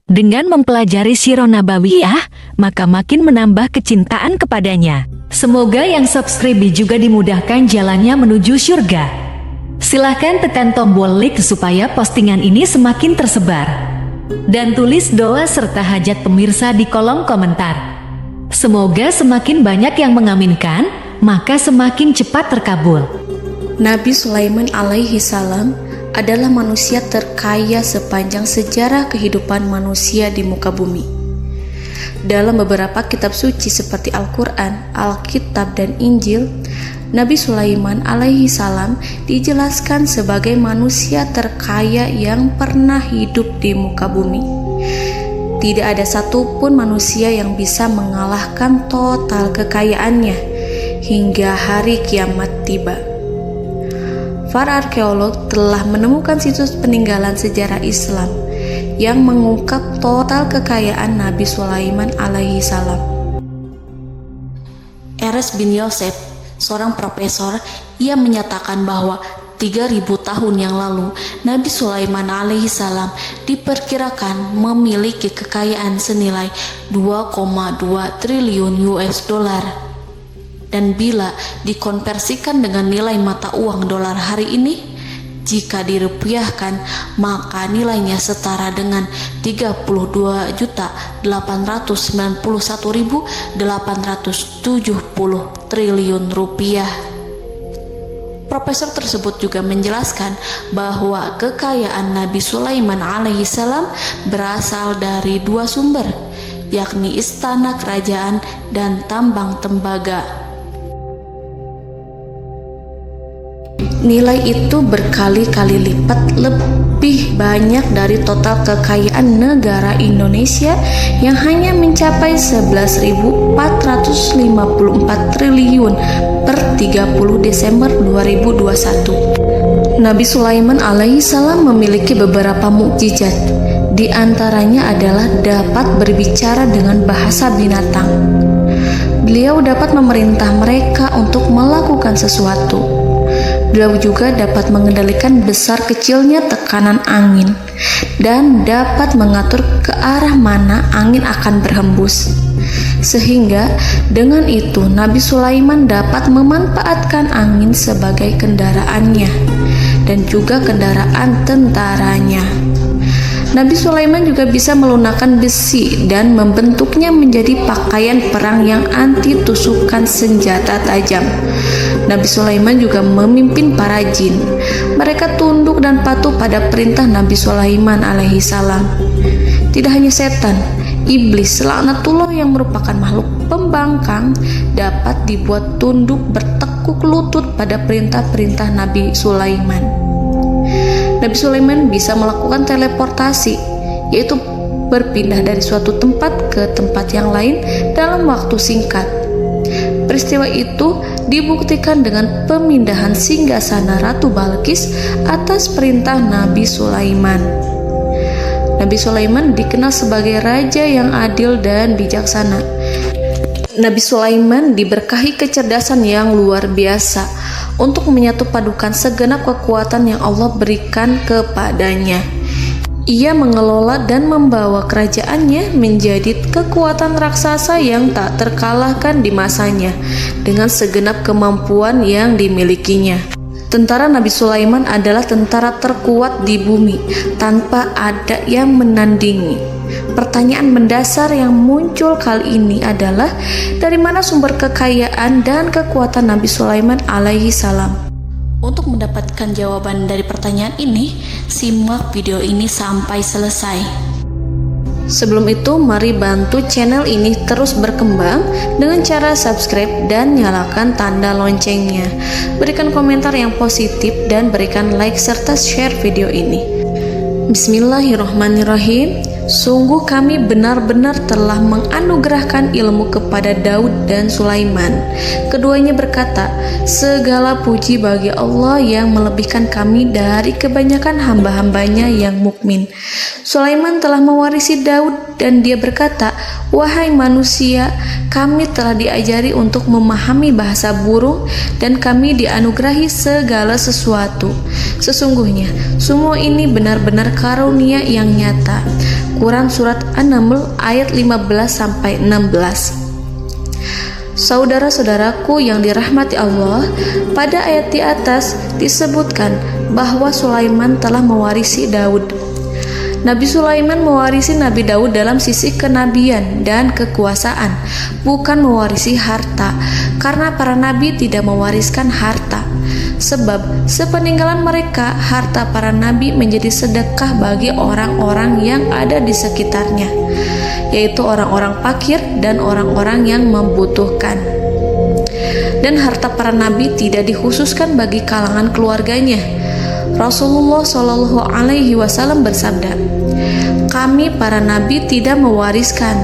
Dengan mempelajari Sirah Nabawiyah, maka makin menambah kecintaan kepadanya. Semoga yang subscribe juga dimudahkan jalannya menuju surga. Silahkan tekan tombol like supaya postingan ini semakin tersebar. Dan tulis doa serta hajat pemirsa di kolom komentar. Semoga semakin banyak yang mengaminkan, maka semakin cepat terkabul. Nabi Sulaiman alaihi salam adalah manusia terkaya sepanjang sejarah kehidupan manusia di muka bumi. Dalam beberapa kitab suci seperti Al-Quran, Alkitab, dan Injil, Nabi Sulaiman alaihi salam dijelaskan sebagai manusia terkaya yang pernah hidup di muka bumi. Tidak ada satupun manusia yang bisa mengalahkan total kekayaannya hingga hari kiamat tiba. Para arkeolog telah menemukan situs peninggalan sejarah Islam yang mengungkap total kekayaan Nabi Sulaiman alaihi salam. Erez bin Yosef, seorang profesor, ia menyatakan bahwa 3000 tahun yang lalu Nabi Sulaiman alaihi salam diperkirakan memiliki kekayaan senilai 2,2 triliun US dollar. Dan bila dikonversikan dengan nilai mata uang dolar hari ini, jika dirupiahkan, maka nilainya setara dengan 32.891.870 triliun rupiah. Profesor tersebut juga menjelaskan bahwa kekayaan Nabi Sulaiman alaihi salam berasal dari dua sumber, yakni istana kerajaan dan tambang tembaga. Nilai itu berkali-kali lipat lebih banyak dari total kekayaan negara Indonesia yang hanya mencapai 11.454 triliun per 30 Desember 2021. Nabi Sulaiman alaihi salam memiliki beberapa mukjizat. Di antaranya adalah dapat berbicara dengan bahasa binatang. Beliau dapat memerintah mereka untuk melakukan sesuatu. Beliau juga dapat mengendalikan besar kecilnya tekanan angin dan dapat mengatur ke arah mana angin akan berhembus. Sehingga dengan itu Nabi Sulaiman dapat memanfaatkan angin sebagai kendaraannya dan juga kendaraan tentaranya. Nabi Sulaiman juga bisa melunakkan besi dan membentuknya menjadi pakaian perang yang anti tusukan senjata tajam. Nabi Sulaiman juga memimpin para jin. Mereka tunduk dan patuh pada perintah Nabi Sulaiman alaihi salam. Tidak hanya setan, iblis laknatullah yang merupakan makhluk pembangkang dapat dibuat tunduk bertekuk lutut pada perintah-perintah Nabi Sulaiman. Nabi Sulaiman bisa melakukan teleportasi, yaitu berpindah dari suatu tempat ke tempat yang lain dalam waktu singkat. Peristiwa itu dibuktikan dengan pemindahan singgasana Ratu Balqis atas perintah Nabi Sulaiman. Nabi Sulaiman dikenal sebagai raja yang adil dan bijaksana. Nabi Sulaiman diberkahi kecerdasan yang luar biasa untuk menyatu padukan segenap kekuatan yang Allah berikan kepadanya. Ia mengelola dan membawa kerajaannya menjadi kekuatan raksasa yang tak terkalahkan di masanya dengan segenap kemampuan yang dimilikinya. Tentara Nabi Sulaiman adalah tentara terkuat di bumi tanpa ada yang menandingi. Pertanyaan mendasar yang muncul kali ini adalah dari mana sumber kekayaan dan kekuatan Nabi Sulaiman alaihi salam? Untuk mendapatkan jawaban dari pertanyaan ini, simak video ini sampai selesai. Sebelum itu, mari bantu channel ini terus berkembang dengan cara subscribe dan nyalakan tanda loncengnya. Berikan komentar yang positif dan berikan like serta share video ini. Bismillahirrahmanirrahim. Sungguh kami benar-benar telah menganugerahkan ilmu kepada Daud dan Sulaiman. Keduanya berkata, segala puji bagi Allah yang melebihkan kami dari kebanyakan hamba-hambanya yang mukmin. Sulaiman telah mewarisi Daud dan dia berkata, wahai manusia, kami telah diajari untuk memahami bahasa burung dan kami dianugerahi segala sesuatu. Sesungguhnya, semua ini benar-benar karunia yang nyata. Quran Surat An-Naml ayat 15-16. Saudara-saudaraku yang dirahmati Allah, pada ayat di atas disebutkan bahwa Sulaiman telah mewarisi Daud. Nabi Sulaiman mewarisi Nabi Daud dalam sisi kenabian dan kekuasaan, bukan mewarisi harta, karena para nabi tidak mewariskan harta. Sebab sepeninggalan mereka, harta para nabi menjadi sedekah bagi orang-orang yang ada di sekitarnya, yaitu orang-orang fakir dan orang-orang yang membutuhkan. Dan harta para nabi tidak dikhususkan bagi kalangan keluarganya. Rasulullah Shallallahu Alaihi Wasallam bersabda, "Kami para nabi tidak mewariskan."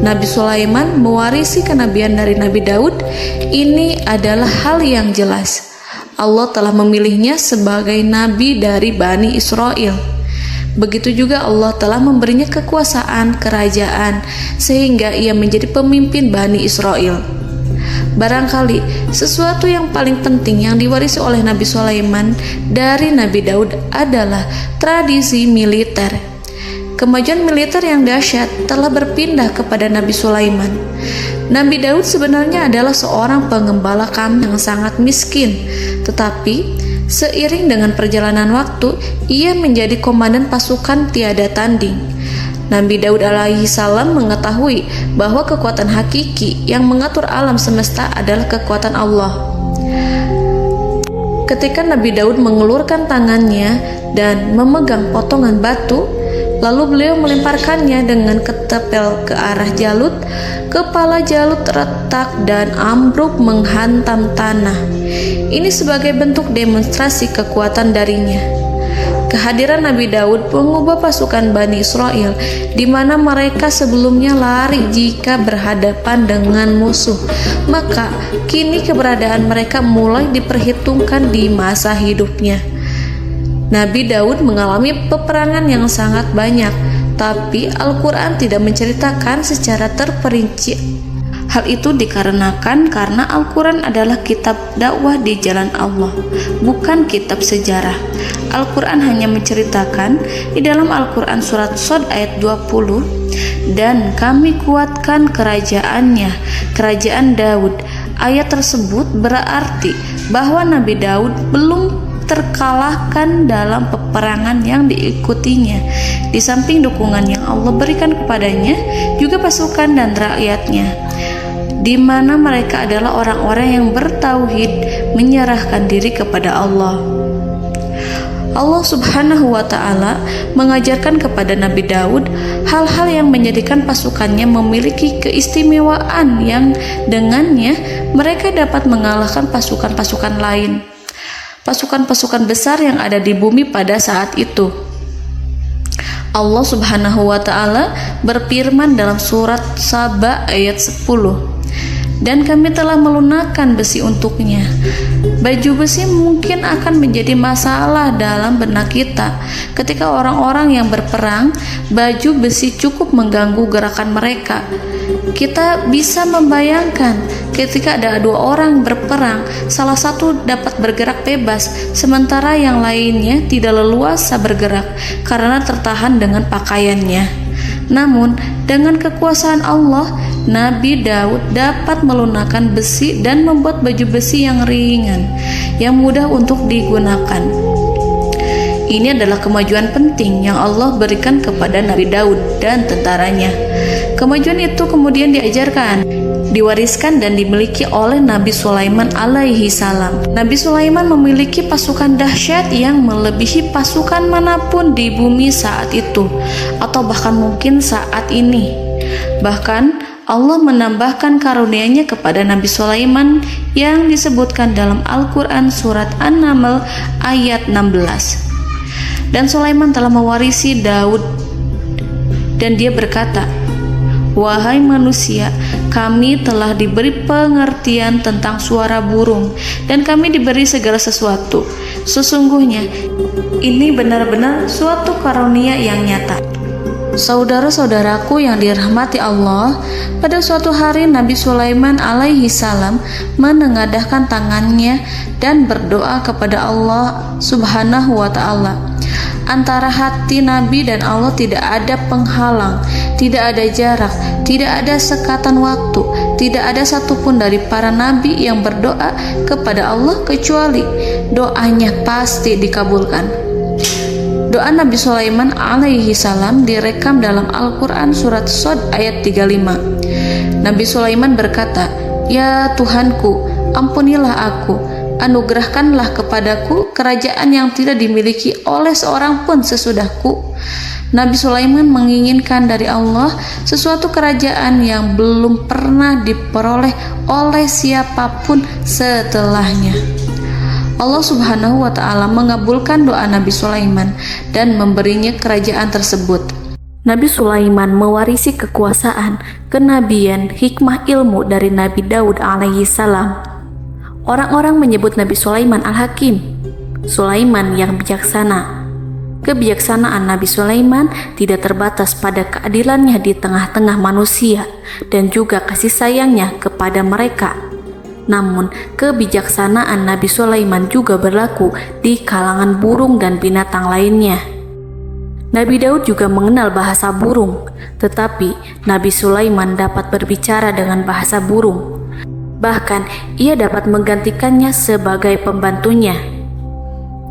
Nabi Sulaiman mewarisi kenabian dari Nabi Daud. Ini adalah hal yang jelas. Allah telah memilihnya sebagai nabi dari Bani Israel. Begitu juga Allah telah memberinya kekuasaan kerajaan sehingga ia menjadi pemimpin Bani Israel. Barangkali sesuatu yang paling penting yang diwarisi oleh Nabi Sulaiman dari Nabi Daud adalah tradisi militer. Kemajuan militer yang dahsyat telah berpindah kepada Nabi Sulaiman. Nabi Daud sebenarnya adalah seorang pengembala kambing yang sangat miskin, tetapi seiring dengan perjalanan waktu, ia menjadi komandan pasukan tiada tanding. Nabi Daud alaihi salam mengetahui bahwa kekuatan hakiki yang mengatur alam semesta adalah kekuatan Allah. Ketika Nabi Daud mengelurkan tangannya dan memegang potongan batu, lalu beliau melemparkannya dengan ketepel ke arah Jalut, kepala Jalut retak dan ambruk menghantam tanah. Ini sebagai bentuk demonstrasi kekuatan darinya. Kehadiran Nabi Daud mengubah pasukan Bani Israel, di mana mereka sebelumnya lari jika berhadapan dengan musuh. Maka kini keberadaan mereka mulai diperhitungkan di masa hidupnya. Nabi Daud mengalami peperangan yang sangat banyak, tapi Al-Quran tidak menceritakan secara terperinci. Hal itu dikarenakan karena Al-Quran adalah kitab dakwah di jalan Allah, bukan kitab sejarah. Al-Quran hanya menceritakan di dalam Al-Quran surat Shad ayat 20, "Dan kami kuatkan kerajaannya, kerajaan Daud." Ayat tersebut berarti bahwa Nabi Daud belum terkalahkan dalam peperangan yang diikutinya. Di samping dukungan yang Allah berikan kepadanya, juga pasukan dan rakyatnya, di mana mereka adalah orang-orang yang bertauhid, menyerahkan diri kepada Allah. Allah Subhanahu wa Ta'ala mengajarkan kepada Nabi Daud hal-hal yang menjadikan pasukannya memiliki keistimewaan yang dengannya mereka dapat mengalahkan pasukan-pasukan lain, pasukan-pasukan besar yang ada di bumi pada saat itu. Allah Subhanahu wa Ta'ala berfirman dalam surat Saba ayat 10, "Dan kami telah melunakkan besi untuknya." Baju besi mungkin akan menjadi masalah dalam benak kita. Ketika orang-orang yang berperang, baju besi cukup mengganggu gerakan mereka. Kita bisa membayangkan ketika ada dua orang berperang, salah satu dapat bergerak bebas, sementara yang lainnya tidak leluasa bergerak karena tertahan dengan pakaiannya. Namun, dengan kekuasaan Allah, Nabi Daud dapat melunakkan besi dan membuat baju besi yang ringan, yang mudah untuk digunakan. Ini adalah kemajuan penting yang Allah berikan kepada Nabi Daud dan tentaranya. Kemajuan itu kemudian diajarkan, diwariskan dan dimiliki oleh Nabi Sulaiman alaihi salam. Nabi Sulaiman memiliki pasukan dahsyat yang melebihi pasukan manapun di bumi saat itu, atau bahkan mungkin saat ini. Bahkan Allah menambahkan karunia-Nya kepada Nabi Sulaiman yang disebutkan dalam Al-Quran surat An-Naml ayat 16. Dan Sulaiman telah mewarisi Daud, dan dia berkata, "Wahai manusia, kami telah diberi pengertian tentang suara burung, dan kami diberi segala sesuatu. Sesungguhnya, ini benar-benar suatu karunia yang nyata." Saudara-saudaraku yang dirahmati Allah, pada suatu hari Nabi Sulaiman alaihi salam menengadahkan tangannya dan berdoa kepada Allah Subhanahu wa Ta'ala. Antara hati Nabi dan Allah tidak ada penghalang, tidak ada jarak, tidak ada sekatan waktu, tidak ada satupun dari para nabi yang berdoa kepada Allah kecuali doanya pasti dikabulkan. Doa Nabi Sulaiman alaihi salam direkam dalam Al-Quran surat Shad ayat 35. Nabi Sulaiman berkata, "Ya Tuhanku, ampunilah aku, anugerahkanlah kepadaku kerajaan yang tidak dimiliki oleh seorang pun sesudahku." Nabi Sulaiman menginginkan dari Allah sesuatu kerajaan yang belum pernah diperoleh oleh siapapun setelahnya. Allah Subhanahu wa Ta'ala mengabulkan doa Nabi Sulaiman dan memberinya kerajaan tersebut. Nabi Sulaiman mewarisi kekuasaan, kenabian, hikmah ilmu dari Nabi Daud alaihi salam. Orang-orang menyebut Nabi Sulaiman Al-Hakim, Sulaiman yang bijaksana. Kebijaksanaan Nabi Sulaiman tidak terbatas pada keadilannya di tengah-tengah manusia dan juga kasih sayangnya kepada mereka. Namun, kebijaksanaan Nabi Sulaiman juga berlaku di kalangan burung dan binatang lainnya. Nabi Daud juga mengenal bahasa burung, tetapi Nabi Sulaiman dapat berbicara dengan bahasa burung. Bahkan, ia dapat menggantikannya sebagai pembantunya.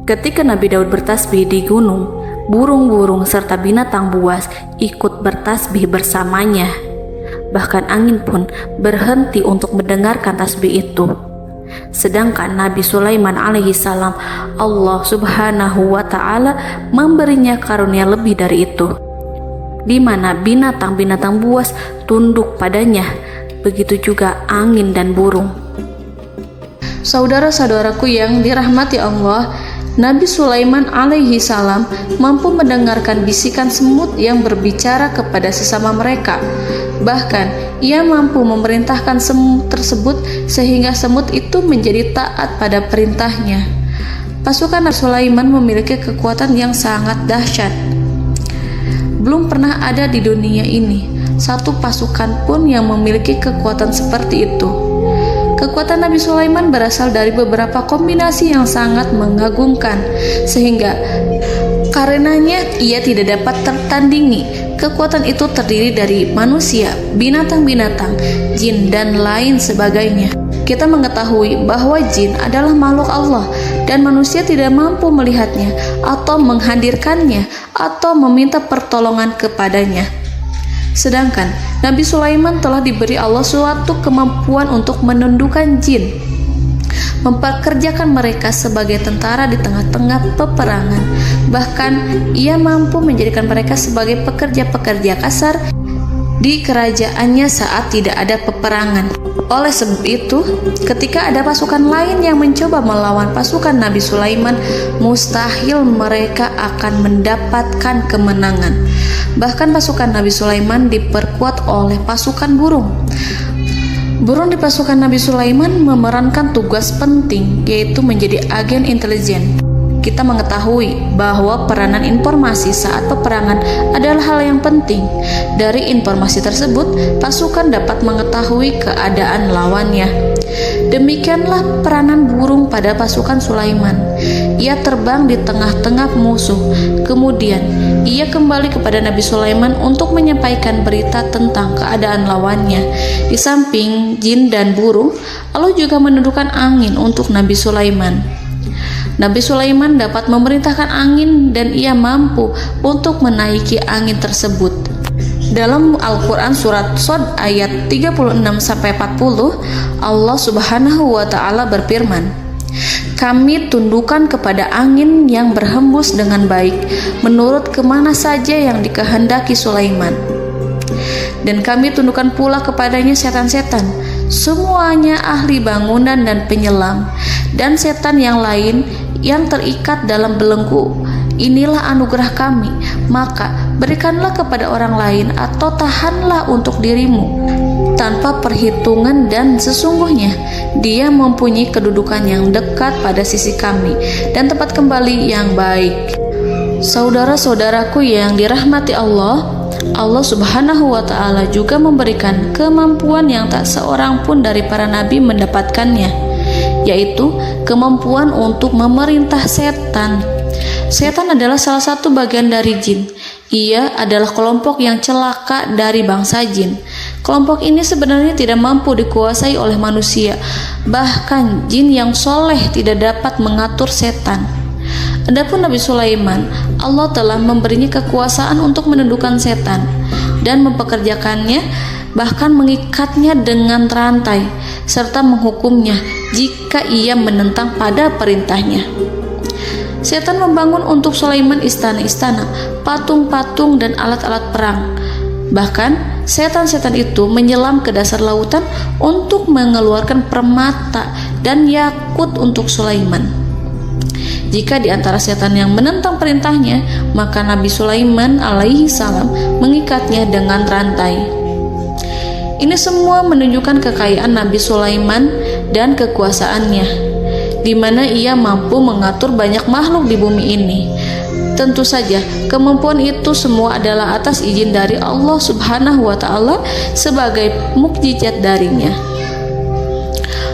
Ketika Nabi Daud bertasbih di gunung, burung-burung serta binatang buas ikut bertasbih bersamanya. Bahkan angin pun berhenti untuk mendengarkan tasbih itu. Sedangkan Nabi Sulaiman alaihi salam, Allah Subhanahu wa Ta'ala memberinya karunia lebih dari itu, di mana binatang-binatang buas tunduk padanya, begitu juga angin dan burung. Saudara-saudaraku yang dirahmati Allah, Nabi Sulaiman alaihi salam mampu mendengarkan bisikan semut yang berbicara kepada sesama mereka. Bahkan, ia mampu memerintahkan semut tersebut sehingga semut itu menjadi taat pada perintahnya. Pasukan Nabi Sulaiman memiliki kekuatan yang sangat dahsyat. Belum pernah ada di dunia ini satu pasukan pun yang memiliki kekuatan seperti itu. Kekuatan Nabi Sulaiman berasal dari beberapa kombinasi yang sangat mengagumkan, sehingga karenanya ia tidak dapat tertandingi. Kekuatan itu terdiri dari manusia, binatang-binatang, jin, dan lain sebagainya. Kita mengetahui bahwa jin adalah makhluk Allah dan manusia tidak mampu melihatnya atau menghadirkannya atau meminta pertolongan kepadanya. Sedangkan Nabi Sulaiman telah diberi Allah suatu kemampuan untuk menundukkan jin, memperkerjakan mereka sebagai tentara di tengah-tengah peperangan. Bahkan ia mampu menjadikan mereka sebagai pekerja-pekerja kasar di kerajaannya saat tidak ada peperangan. Oleh sebab itu, ketika ada pasukan lain yang mencoba melawan pasukan Nabi Sulaiman, mustahil mereka akan mendapatkan kemenangan. Bahkan pasukan Nabi Sulaiman diperkuat oleh pasukan burung. Burung di pasukan Nabi Sulaiman memerankan tugas penting, yaitu menjadi agen intelijen. Kita mengetahui bahwa peranan informasi saat peperangan adalah hal yang penting. Dari informasi tersebut, pasukan dapat mengetahui keadaan lawannya. Demikianlah peranan burung pada pasukan Sulaiman. Ia terbang di tengah-tengah musuh. Kemudian, ia kembali kepada Nabi Sulaiman untuk menyampaikan berita tentang keadaan lawannya. Di samping jin dan burung, Allah juga menundukkan angin untuk Nabi Sulaiman. Nabi Sulaiman dapat memerintahkan angin dan ia mampu untuk menaiki angin tersebut. Dalam Al-Quran surat Shad ayat 36-40, Allah Subhanahu wa Ta'ala berfirman, "Kami tundukkan kepada angin yang berhembus dengan baik menurut kemana saja yang dikehendaki Sulaiman. Dan kami tundukkan pula kepadanya setan-setan, semuanya ahli bangunan dan penyelam, dan setan yang lain yang terikat dalam belenggu. Inilah anugerah kami, maka berikanlah kepada orang lain atau tahanlah untuk dirimu tanpa perhitungan, dan sesungguhnya dia mempunyai kedudukan yang dekat pada sisi kami dan tempat kembali yang baik." Saudara-saudaraku yang dirahmati Allah, Allah Subhanahu wa Ta'ala juga memberikan kemampuan yang tak seorang pun dari para nabi mendapatkannya, yaitu kemampuan untuk memerintah setan. Setan adalah salah satu bagian dari jin. Ia adalah kelompok yang celaka dari bangsa jin. Kelompok ini sebenarnya tidak mampu dikuasai oleh manusia. Bahkan jin yang soleh tidak dapat mengatur setan. Adapun Nabi Sulaiman, Allah telah memberinya kekuasaan untuk menundukkan setan dan mempekerjakannya, bahkan mengikatnya dengan rantai serta menghukumnya jika ia menentang pada perintahnya. Setan membangun untuk Sulaiman istana-istana, patung-patung, dan alat-alat perang. Bahkan setan-setan itu menyelam ke dasar lautan untuk mengeluarkan permata dan yakut untuk Sulaiman. Jika di antara setan yang menentang perintahnya, maka Nabi Sulaiman alaihi salam mengikatnya dengan rantai. Ini semua menunjukkan kekayaan Nabi Sulaiman dan kekuasaannya, di mana ia mampu mengatur banyak makhluk di bumi ini. Tentu saja, kemampuan itu semua adalah atas izin dari Allah Subhanahu wa Ta'ala sebagai mukjizat darinya.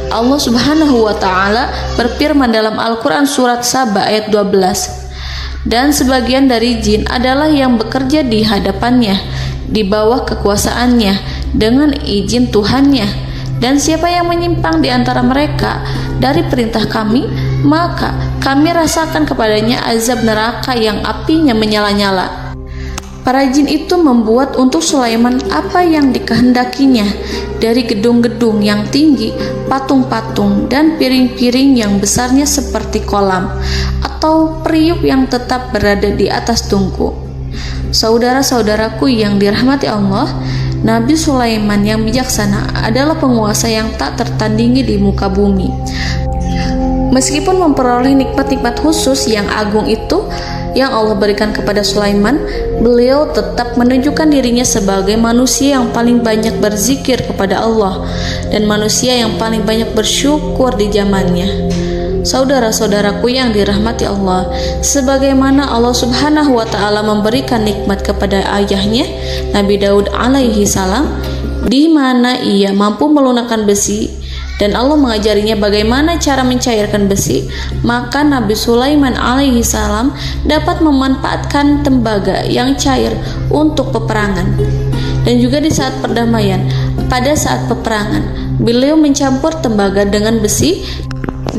Allah Subhanahu wa Ta'ala berfirman dalam Al-Quran surat Saba ayat 12, dan sebagian dari jin adalah yang bekerja di hadapannya, di bawah kekuasaannya, dengan izin Tuhannya. Dan siapa yang menyimpang di antara mereka dari perintah kami, maka kami rasakan kepadanya azab neraka yang apinya menyala-nyala. Para jin itu membuat untuk Sulaiman apa yang dikehendakinya, dari gedung-gedung yang tinggi, patung-patung, dan piring-piring yang besarnya seperti kolam, atau periuk yang tetap berada di atas tungku. Saudara-saudaraku yang dirahmati Allah, Nabi Sulaiman yang bijaksana adalah penguasa yang tak tertandingi di muka bumi. Meskipun memperoleh nikmat-nikmat khusus yang agung itu yang Allah berikan kepada Sulaiman, beliau tetap menunjukkan dirinya sebagai manusia yang paling banyak berzikir kepada Allah dan manusia yang paling banyak bersyukur di zamannya. Saudara-saudaraku yang dirahmati Allah, sebagaimana Allah Subhanahu wa Ta'ala memberikan nikmat kepada ayahnya Nabi Daud alaihi salam, di mana ia mampu melunakkan besi, dan Allah mengajarinya bagaimana cara mencairkan besi, maka Nabi Sulaiman alaihi salam dapat memanfaatkan tembaga yang cair untuk peperangan. Dan juga di saat perdamaian, pada saat peperangan, beliau mencampur tembaga dengan besi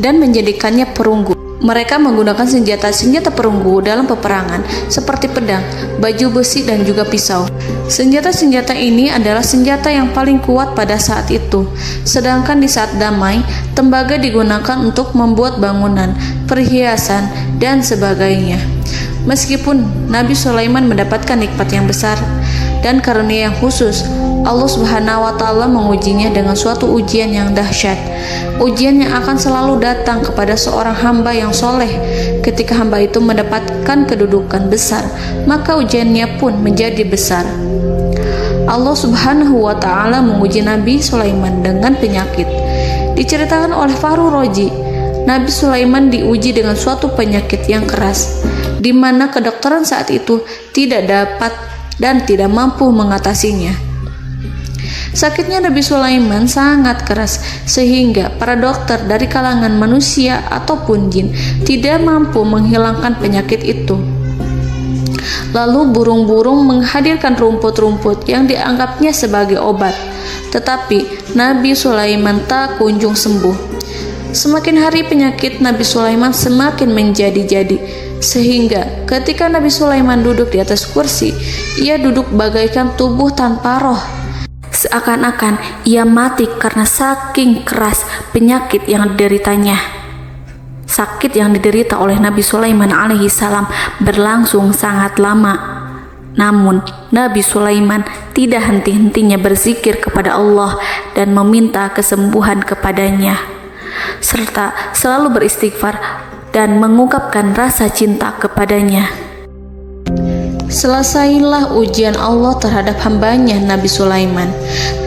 dan menjadikannya perunggu. Mereka menggunakan senjata-senjata perunggu dalam peperangan seperti pedang, baju besi, dan juga pisau. Senjata-senjata ini adalah senjata yang paling kuat pada saat itu. Sedangkan di saat damai, tembaga digunakan untuk membuat bangunan, perhiasan, dan sebagainya. Meskipun Nabi Sulaiman mendapatkan nikmat yang besar dan karunia yang khusus, Allah Subhanahu wa Ta'ala mengujinya dengan suatu ujian yang dahsyat. Ujian yang akan selalu datang kepada seorang hamba yang soleh. Ketika hamba itu mendapatkan kedudukan besar, maka ujiannya pun menjadi besar. Allah Subhanahu wa Ta'ala menguji Nabi Sulaiman dengan penyakit. Diceritakan oleh Fahru Roji, Nabi Sulaiman diuji dengan suatu penyakit yang keras, di mana kedokteran saat itu tidak dapat dan tidak mampu mengatasinya. Sakitnya Nabi Sulaiman sangat keras sehingga para dokter dari kalangan manusia ataupun jin tidak mampu menghilangkan penyakit itu. Lalu burung-burung menghadirkan rumput-rumput yang dianggapnya sebagai obat, tetapi Nabi Sulaiman tak kunjung sembuh. Semakin hari penyakit Nabi Sulaiman semakin menjadi-jadi, sehingga ketika Nabi Sulaiman duduk di atas kursi, ia duduk bagaikan tubuh tanpa roh. Seakan-akan ia mati karena saking keras penyakit yang dideritanya. Sakit yang diderita oleh Nabi Sulaiman alaihi salam berlangsung sangat lama. Namun Nabi Sulaiman tidak henti-hentinya berzikir kepada Allah dan meminta kesembuhan kepadanya, serta selalu beristighfar dan mengungkapkan rasa cinta kepadanya. Selesailah ujian Allah terhadap hambanya Nabi Sulaiman.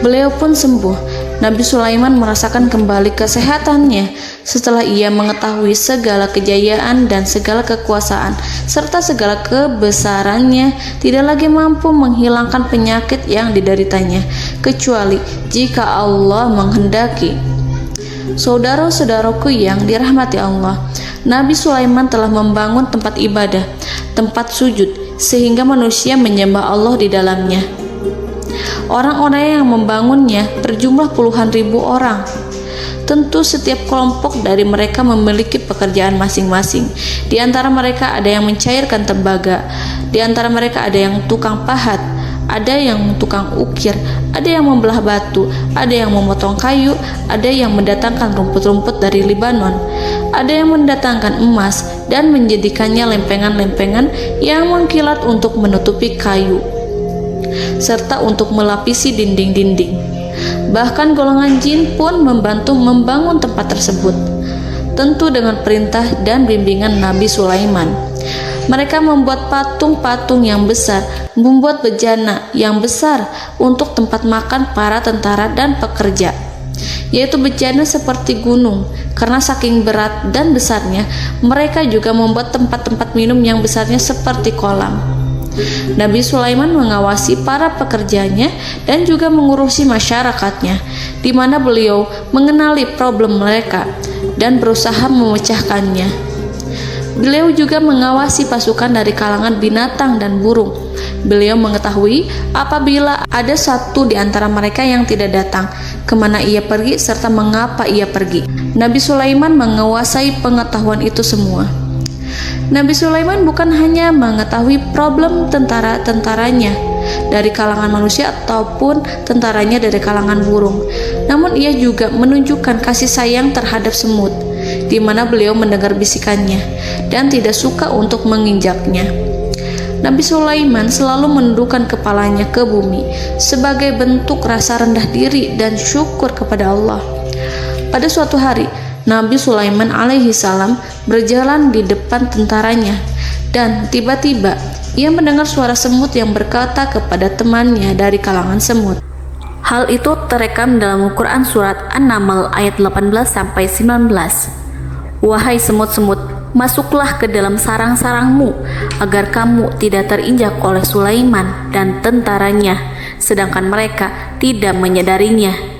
Beliau pun sembuh. Nabi Sulaiman merasakan kembali kesehatannya setelah ia mengetahui segala kejayaan dan segala kekuasaan serta segala kebesarannya tidak lagi mampu menghilangkan penyakit yang dideritanya kecuali jika Allah menghendaki. Saudara-saudaraku yang dirahmati Allah, Nabi Sulaiman telah membangun tempat ibadah, tempat sujud, sehingga manusia menyembah Allah di dalamnya. Orang-orang yang membangunnya berjumlah puluhan ribu orang. Tentu setiap kelompok dari mereka memiliki pekerjaan masing-masing. Di antara mereka ada yang mencairkan tembaga, di antara mereka ada yang tukang pahat, ada yang tukang ukir, ada yang membelah batu, ada yang memotong kayu, ada yang mendatangkan rumput-rumput dari Libanon, ada yang mendatangkan emas dan menjadikannya lempengan-lempengan yang mengkilat untuk menutupi kayu, serta untuk melapisi dinding-dinding. Bahkan golongan jin pun membantu membangun tempat tersebut, tentu dengan perintah dan bimbingan Nabi Sulaiman. Mereka membuat patung-patung yang besar, membuat bejana yang besar untuk tempat makan para tentara dan pekerja, yaitu bejana seperti gunung. Karena saking berat dan besarnya, mereka juga membuat tempat-tempat minum yang besarnya seperti kolam. Nabi Sulaiman mengawasi para pekerjanya dan juga mengurusi masyarakatnya, di mana beliau mengenali problem mereka dan berusaha memecahkannya. Beliau juga mengawasi pasukan dari kalangan binatang dan burung. Beliau mengetahui apabila ada satu di antara mereka yang tidak datang, kemana ia pergi, serta mengapa ia pergi. Nabi Sulaiman menguasai pengetahuan itu semua. Nabi Sulaiman bukan hanya mengetahui problem tentara-tentaranya dari kalangan manusia ataupun tentaranya dari kalangan burung, namun ia juga menunjukkan kasih sayang terhadap semut, di mana beliau mendengar bisikannya dan tidak suka untuk menginjaknya. Nabi Sulaiman selalu menundukkan kepalanya ke bumi sebagai bentuk rasa rendah diri dan syukur kepada Allah. Pada suatu hari, Nabi Sulaiman alaihi salam berjalan di depan tentaranya, dan tiba-tiba ia mendengar suara semut yang berkata kepada temannya dari kalangan semut. Hal itu terekam dalam Al-Quran surat An-Naml ayat 18-19. Wahai semut-semut, masuklah ke dalam sarang-sarangmu agar kamu tidak terinjak oleh Sulaiman dan tentaranya, sedangkan mereka tidak menyadarinya.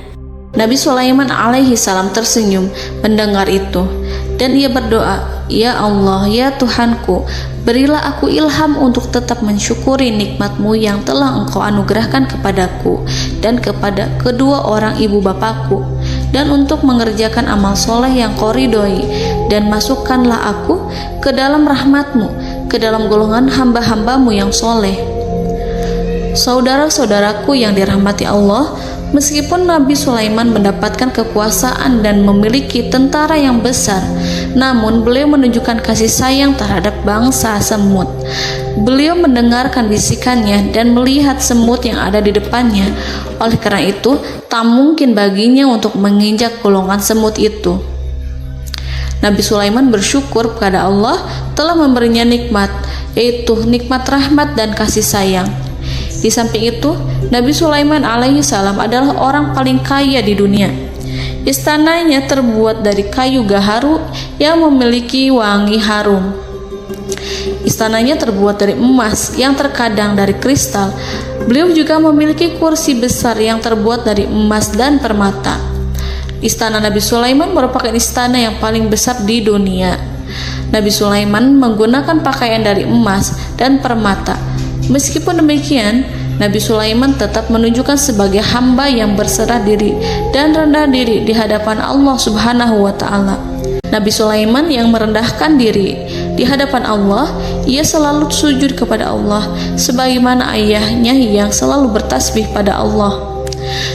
Nabi Sulaiman alaihi salam tersenyum mendengar itu, dan ia berdoa, "Ya Allah, ya Tuhanku, berilah aku ilham untuk tetap mensyukuri nikmat-Mu yang telah Engkau anugerahkan kepadaku dan kepada kedua orang ibu bapakku, dan untuk mengerjakan amal soleh yang Kau ridhoi, dan masukkanlah aku ke dalam rahmat-Mu, ke dalam golongan hamba-hamba-Mu yang soleh." Saudara-saudaraku yang dirahmati Allah, meskipun Nabi Sulaiman mendapatkan kekuasaan dan memiliki tentara yang besar, namun beliau menunjukkan kasih sayang terhadap bangsa semut. Beliau mendengarkan bisikannya dan melihat semut yang ada di depannya. Oleh karena itu, tak mungkin baginya untuk menginjak golongan semut itu. Nabi Sulaiman bersyukur kepada Allah telah memberinya nikmat, yaitu nikmat rahmat dan kasih sayang. Di samping itu, Nabi Sulaiman alaihi salam adalah orang paling kaya di dunia. Istananya terbuat dari kayu gaharu yang memiliki wangi harum. Istananya terbuat dari emas yang terkadang dari kristal. Beliau juga memiliki kursi besar yang terbuat dari emas dan permata. Istana Nabi Sulaiman merupakan istana yang paling besar di dunia. Nabi Sulaiman menggunakan pakaian dari emas dan permata. Meskipun demikian, Nabi Sulaiman tetap menunjukkan sebagai hamba yang berserah diri dan rendah diri di hadapan Allah Subhanahu wa Ta'ala. Nabi Sulaiman yang merendahkan diri di hadapan Allah, ia selalu sujud kepada Allah sebagaimana ayahnya yang selalu bertasbih pada Allah.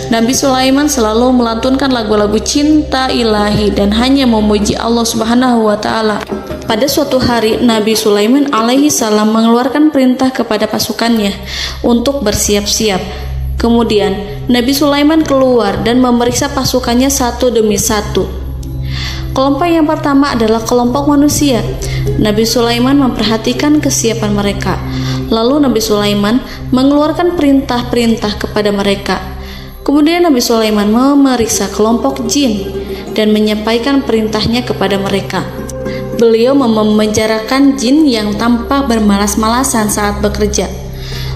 Nabi Sulaiman selalu melantunkan lagu-lagu cinta ilahi dan hanya memuji Allah Subhanahu wa Ta'ala. Pada suatu hari, Nabi Sulaiman alaihi salam mengeluarkan perintah kepada pasukannya untuk bersiap-siap. Kemudian, Nabi Sulaiman keluar dan memeriksa pasukannya satu demi satu. Kelompok yang pertama adalah kelompok manusia. Nabi Sulaiman memperhatikan kesiapan mereka. Lalu Nabi Sulaiman mengeluarkan perintah-perintah kepada mereka. Kemudian Nabi Sulaiman memeriksa kelompok jin dan menyampaikan perintahnya kepada mereka. Beliau memenjarakan jin yang tampak bermalas-malasan saat bekerja.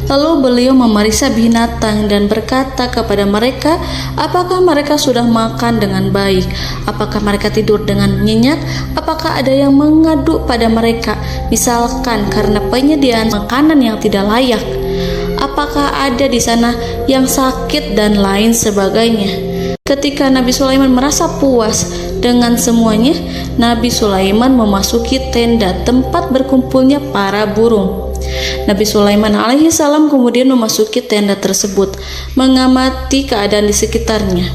Lalu beliau memeriksa binatang dan berkata kepada mereka, apakah mereka sudah makan dengan baik? Apakah mereka tidur dengan nyenyak? Apakah ada yang mengadu pada mereka, misalkan karena penyediaan makanan yang tidak layak? Apakah ada di sana yang sakit dan lain sebagainya? Ketika Nabi Sulaiman merasa puas dengan semuanya, Nabi Sulaiman memasuki tenda tempat berkumpulnya para burung. Nabi Sulaiman alaihissalam kemudian memasuki tenda tersebut, mengamati keadaan di sekitarnya,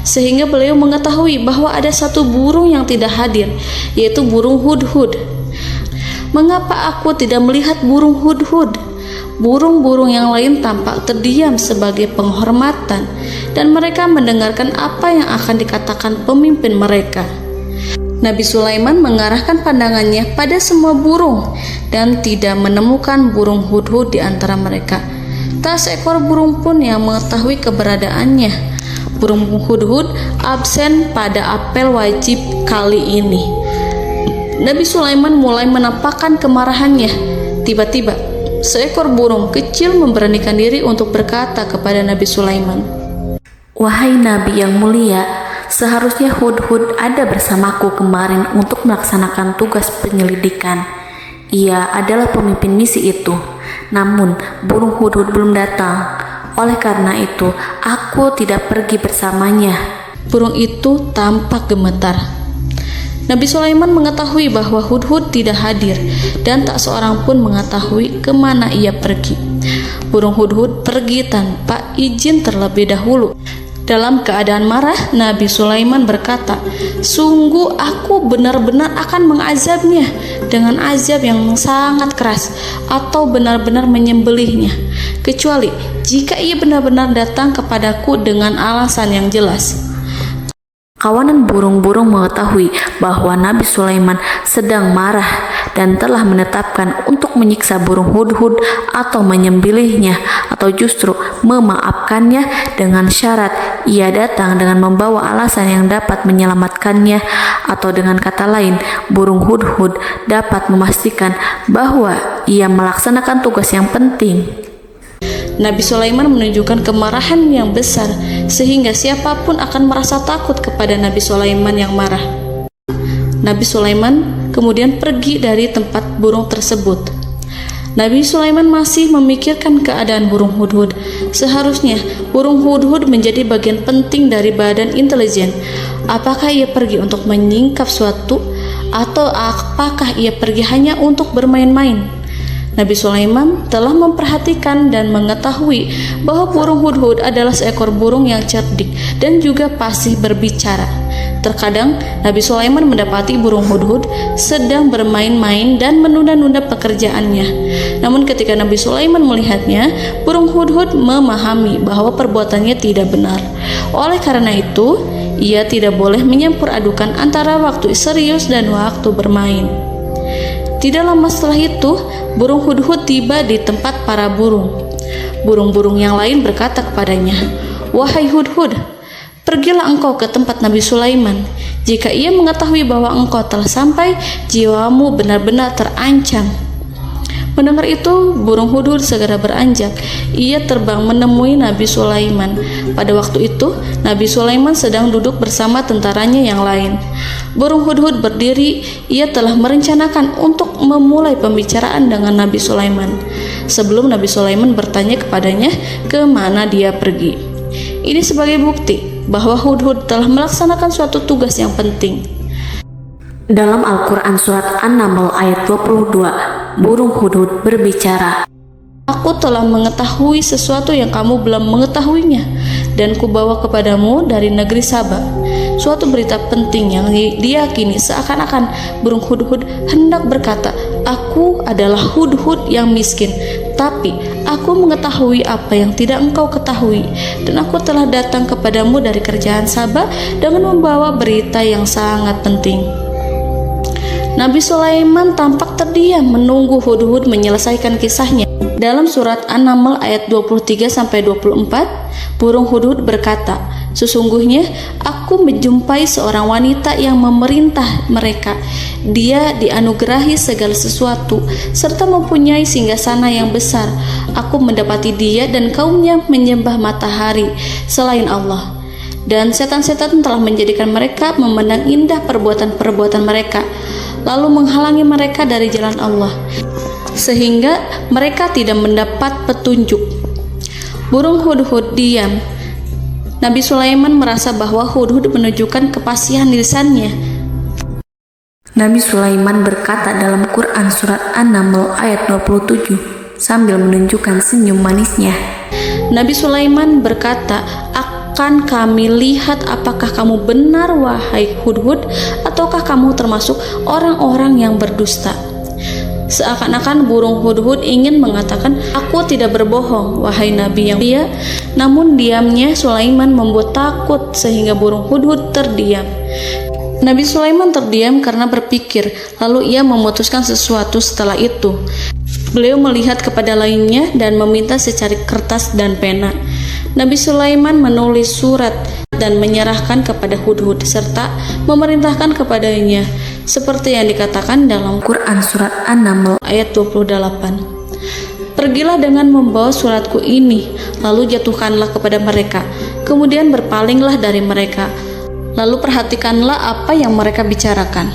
sehingga beliau mengetahui bahwa ada satu burung yang tidak hadir, yaitu burung hudhud. Mengapa aku tidak melihat burung hudhud? Burung-burung yang lain tampak terdiam sebagai penghormatan, dan mereka mendengarkan apa yang akan dikatakan pemimpin mereka. Nabi Sulaiman mengarahkan pandangannya pada semua burung dan tidak menemukan burung hudhud di antara mereka. Tak seekor burung pun yang mengetahui keberadaannya. Burung hudhud absen pada apel wajib kali ini. Nabi Sulaiman mulai menampakkan kemarahannya. Tiba-tiba, seekor burung kecil memberanikan diri untuk berkata kepada Nabi Sulaiman, "Wahai Nabi yang mulia, seharusnya hudhud ada bersamaku kemarin untuk melaksanakan tugas penyelidikan. Ia adalah pemimpin misi itu. Namun, burung hudhud belum datang. Oleh karena itu, aku tidak pergi bersamanya." Burung itu tampak gemetar. Nabi Sulaiman mengetahui bahwa hudhud tidak hadir dan tak seorang pun mengetahui kemana ia pergi. Burung hudhud pergi tanpa izin terlebih dahulu. Dalam keadaan marah, Nabi Sulaiman berkata, "Sungguh aku benar-benar akan mengazabnya dengan azab yang sangat keras, atau benar-benar menyembelihnya, kecuali jika ia benar-benar datang kepadaku dengan alasan yang jelas." Kawanan burung-burung mengetahui bahwa Nabi Sulaiman sedang marah dan telah menetapkan untuk menyiksa burung hudhud atau menyembelihnya, atau justru memaafkannya dengan syarat ia datang dengan membawa alasan yang dapat menyelamatkannya, atau dengan kata lain, burung hudhud dapat memastikan bahwa ia melaksanakan tugas yang penting. Nabi Sulaiman menunjukkan kemarahan yang besar sehingga siapapun akan merasa takut kepada Nabi Sulaiman yang marah. Nabi Sulaiman kemudian pergi dari tempat burung tersebut. Nabi Sulaiman masih memikirkan keadaan burung hudhud. Seharusnya burung hudhud menjadi bagian penting dari badan intelijen. Apakah ia pergi untuk menyingkap suatu, atau apakah ia pergi hanya untuk bermain-main? Nabi Sulaiman telah memperhatikan dan mengetahui bahwa burung hudhud adalah seekor burung yang cerdik dan juga fasih berbicara. Terkadang Nabi Sulaiman mendapati burung hudhud sedang bermain-main dan menunda-nunda pekerjaannya. Namun ketika Nabi Sulaiman melihatnya, burung hudhud memahami bahwa perbuatannya tidak benar. Oleh karena itu, ia tidak boleh menyampur adukan antara waktu serius dan waktu bermain. Tidak lama setelah itu, burung hudhud tiba di tempat para burung. Burung-burung yang lain berkata kepadanya, "Wahai hudhud, pergilah engkau ke tempat Nabi Sulaiman. Jika ia mengetahui bahwa engkau telah sampai, jiwamu benar-benar terancam." Mendengar itu, burung hudhud segera beranjak. Ia terbang menemui Nabi Sulaiman. Pada waktu itu, Nabi Sulaiman sedang duduk bersama tentaranya yang lain. Burung hudhud berdiri. Ia telah merencanakan untuk memulai pembicaraan dengan Nabi Sulaiman sebelum Nabi Sulaiman bertanya kepadanya kemana dia pergi. Ini sebagai bukti bahwa hudhud telah melaksanakan suatu tugas yang penting. Dalam Al-Quran Surat An-Naml ayat 22, burung hudhud berbicara, "Aku telah mengetahui sesuatu yang kamu belum mengetahuinya, dan kubawa kepadamu dari negeri Saba suatu berita penting yang diyakini seakan-akan burung hudhud hendak berkata, 'Aku adalah hudhud yang miskin, tapi aku mengetahui apa yang tidak engkau ketahui, dan aku telah datang kepadamu dari kerajaan Saba dengan membawa berita yang sangat penting.'" Nabi Sulaiman tampak terdiam menunggu hudhud menyelesaikan kisahnya. Dalam surat An-Naml ayat 23-24, burung hudhud berkata, Sesungguhnya aku menjumpai seorang wanita yang memerintah mereka. Dia dianugerahi segala sesuatu serta mempunyai singgasana yang besar. Aku mendapati dia dan kaumnya menyembah matahari selain Allah. Dan setan-setan telah menjadikan mereka memandang indah perbuatan-perbuatan mereka, lalu menghalangi mereka dari jalan Allah, sehingga mereka tidak mendapat petunjuk. Burung hudhud diam. Nabi Sulaiman merasa bahwa hudhud menunjukkan kepasihan lisannya. Nabi Sulaiman berkata dalam Quran surat An-Naml ayat 27 sambil menunjukkan senyum manisnya. Nabi Sulaiman berkata, "Akan kami lihat apakah kamu benar wahai hudhud, ataukah kamu termasuk orang-orang yang berdusta." Seakan-akan burung hudhud ingin mengatakan, "Aku tidak berbohong, wahai Nabi yang mulia." Namun diamnya Sulaiman membuat takut sehingga burung hudhud terdiam. Nabi Sulaiman terdiam karena berpikir, lalu ia memutuskan sesuatu setelah itu. Beliau melihat kepada lainnya dan meminta secari kertas dan pena. Nabi Sulaiman menulis surat dan menyerahkan kepada hudhud serta memerintahkan kepadanya seperti yang dikatakan dalam Quran surat An-Naml ayat 28. "Pergilah dengan membawa suratku ini, lalu jatuhkanlah kepada mereka, kemudian berpalinglah dari mereka, lalu perhatikanlah apa yang mereka bicarakan."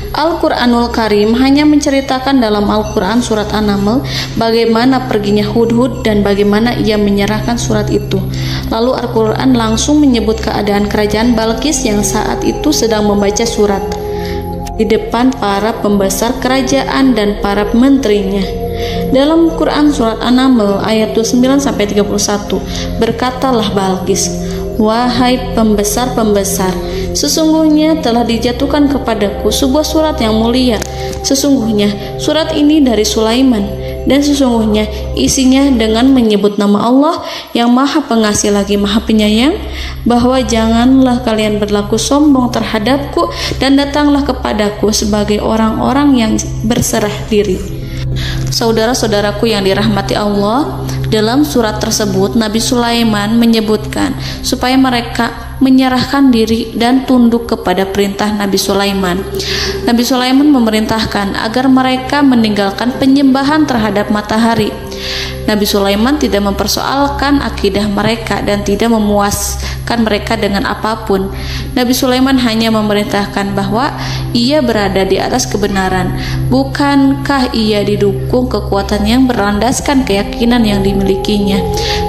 Al-Quranul Karim hanya menceritakan dalam Al-Quran surat An-Naml bagaimana perginya hudhud dan bagaimana ia menyerahkan surat itu. Lalu Al-Quran langsung menyebut keadaan kerajaan Balqis yang saat itu sedang membaca surat di depan para pembesar kerajaan dan para menterinya. Dalam Quran surat An-Naml ayat 29-31, berkatalah Balqis, "Wahai pembesar-pembesar, sesungguhnya telah dijatuhkan kepadaku sebuah surat yang mulia. Sesungguhnya surat ini dari Sulaiman, dan sesungguhnya isinya dengan menyebut nama Allah yang Maha Pengasih lagi Maha Penyayang, bahwa janganlah kalian berlaku sombong terhadapku dan datanglah kepadaku sebagai orang-orang yang berserah diri." Saudara-saudaraku yang dirahmati Allah, dalam surat tersebut Nabi Sulaiman menyebutkan supaya mereka menyerahkan diri dan tunduk kepada perintah Nabi Sulaiman. Nabi Sulaiman memerintahkan agar mereka meninggalkan penyembahan terhadap matahari. Nabi Sulaiman tidak mempersoalkan akidah mereka dan tidak memuaskan mereka dengan apapun. Nabi Sulaiman hanya memerintahkan bahwa ia berada di atas kebenaran. Bukankah ia didukung kekuatan yang berlandaskan keyakinan yang dimilikinya?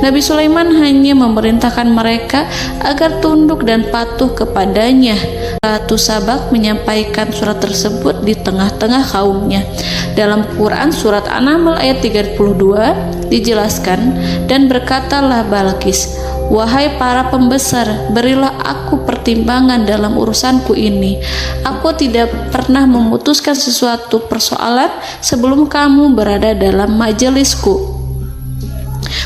Nabi Sulaiman hanya memerintahkan mereka agar tunduk dan patuh kepadanya. Ratu Sabak menyampaikan surat tersebut di tengah-tengah kaumnya. Dalam Quran surat An-Naml ayat 32 dijelaskan, "Dan berkatalah Balqis, wahai para pembesar, berilah aku pertimbangan dalam urusanku ini. Aku tidak pernah memutuskan sesuatu persoalan sebelum kamu berada dalam majelisku."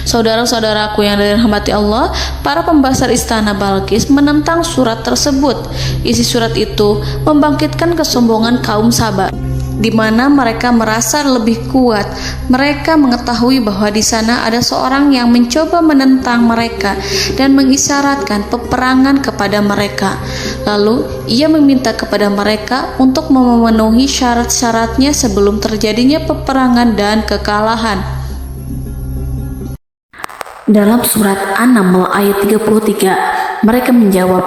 Saudara-saudaraku yang dirahmati Allah, para pembesar istana Balqis menentang surat tersebut. Isi surat itu membangkitkan kesombongan kaum Sabak, di mana mereka merasa lebih kuat. Mereka mengetahui bahwa di sana ada seorang yang mencoba menentang mereka dan mengisyaratkan peperangan kepada mereka. Lalu ia meminta kepada mereka untuk memenuhi syarat-syaratnya sebelum terjadinya peperangan dan kekalahan. Dalam surat An-Naml ayat 33, mereka menjawab,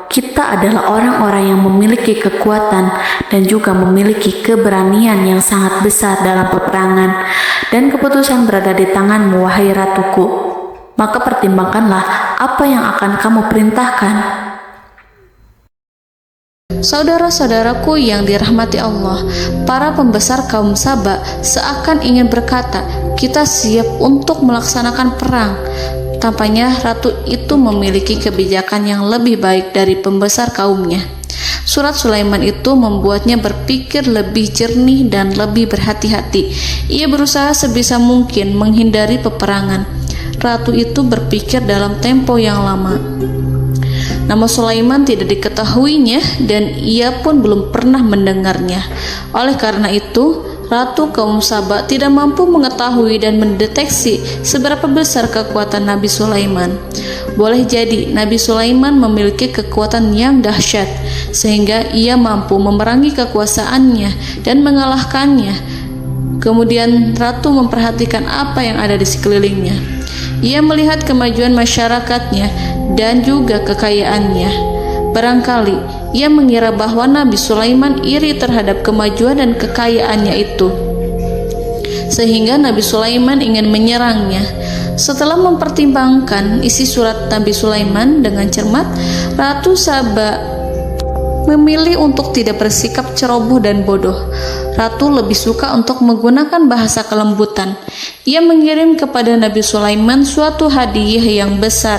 "Kita adalah orang-orang yang memiliki kekuatan dan juga memiliki keberanian yang sangat besar dalam peperangan, dan keputusan berada di tanganmu, wahai ratuku. Maka pertimbangkanlah apa yang akan kamu perintahkan." Saudara-saudaraku yang dirahmati Allah, para pembesar kaum Sabak seakan ingin berkata, "Kita siap untuk melaksanakan perang." Tampaknya ratu itu memiliki kebijakan yang lebih baik dari pembesar kaumnya. Surat Sulaiman itu membuatnya berpikir lebih jernih dan lebih berhati-hati. Ia berusaha sebisa mungkin menghindari peperangan. Ratu itu berpikir dalam tempo yang lama. Nama Sulaiman tidak diketahuinya dan ia pun belum pernah mendengarnya. Oleh karena itu, Ratu kaum Saba tidak mampu mengetahui dan mendeteksi seberapa besar kekuatan Nabi Sulaiman. Boleh jadi Nabi Sulaiman memiliki kekuatan yang dahsyat, sehingga ia mampu memerangi kekuasaannya dan mengalahkannya. Kemudian Ratu memperhatikan apa yang ada di sekelilingnya. Ia melihat kemajuan masyarakatnya dan juga kekayaannya. Barangkali ia mengira bahwa Nabi Sulaiman iri terhadap kemajuan dan kekayaannya itu, sehingga Nabi Sulaiman ingin menyerangnya. Setelah mempertimbangkan isi surat Nabi Sulaiman dengan cermat, Ratu Saba memilih untuk tidak bersikap ceroboh dan bodoh. Ratu lebih suka untuk menggunakan bahasa kelembutan. Ia mengirim kepada Nabi Sulaiman suatu hadiah yang besar.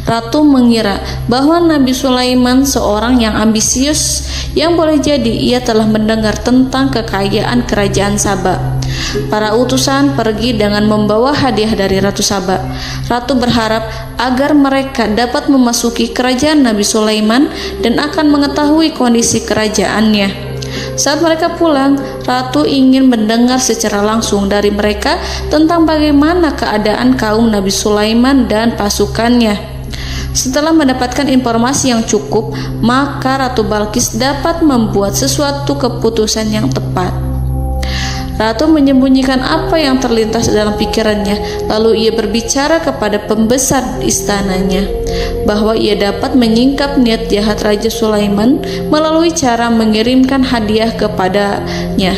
Ratu mengira bahwa Nabi Sulaiman seorang yang ambisius, yang boleh jadi ia telah mendengar tentang kekayaan kerajaan Saba. Para utusan pergi dengan membawa hadiah dari Ratu Saba. Ratu berharap agar mereka dapat memasuki kerajaan Nabi Sulaiman dan akan mengetahui kondisi kerajaannya. Saat mereka pulang, Ratu ingin mendengar secara langsung dari mereka tentang bagaimana keadaan kaum Nabi Sulaiman dan pasukannya. Setelah mendapatkan informasi yang cukup, maka Ratu Balqis dapat membuat sesuatu keputusan yang tepat. Ratu menyembunyikan apa yang terlintas dalam pikirannya, lalu ia berbicara kepada pembesar istananya bahwa ia dapat menyingkap niat jahat Raja Sulaiman melalui cara mengirimkan hadiah kepadanya.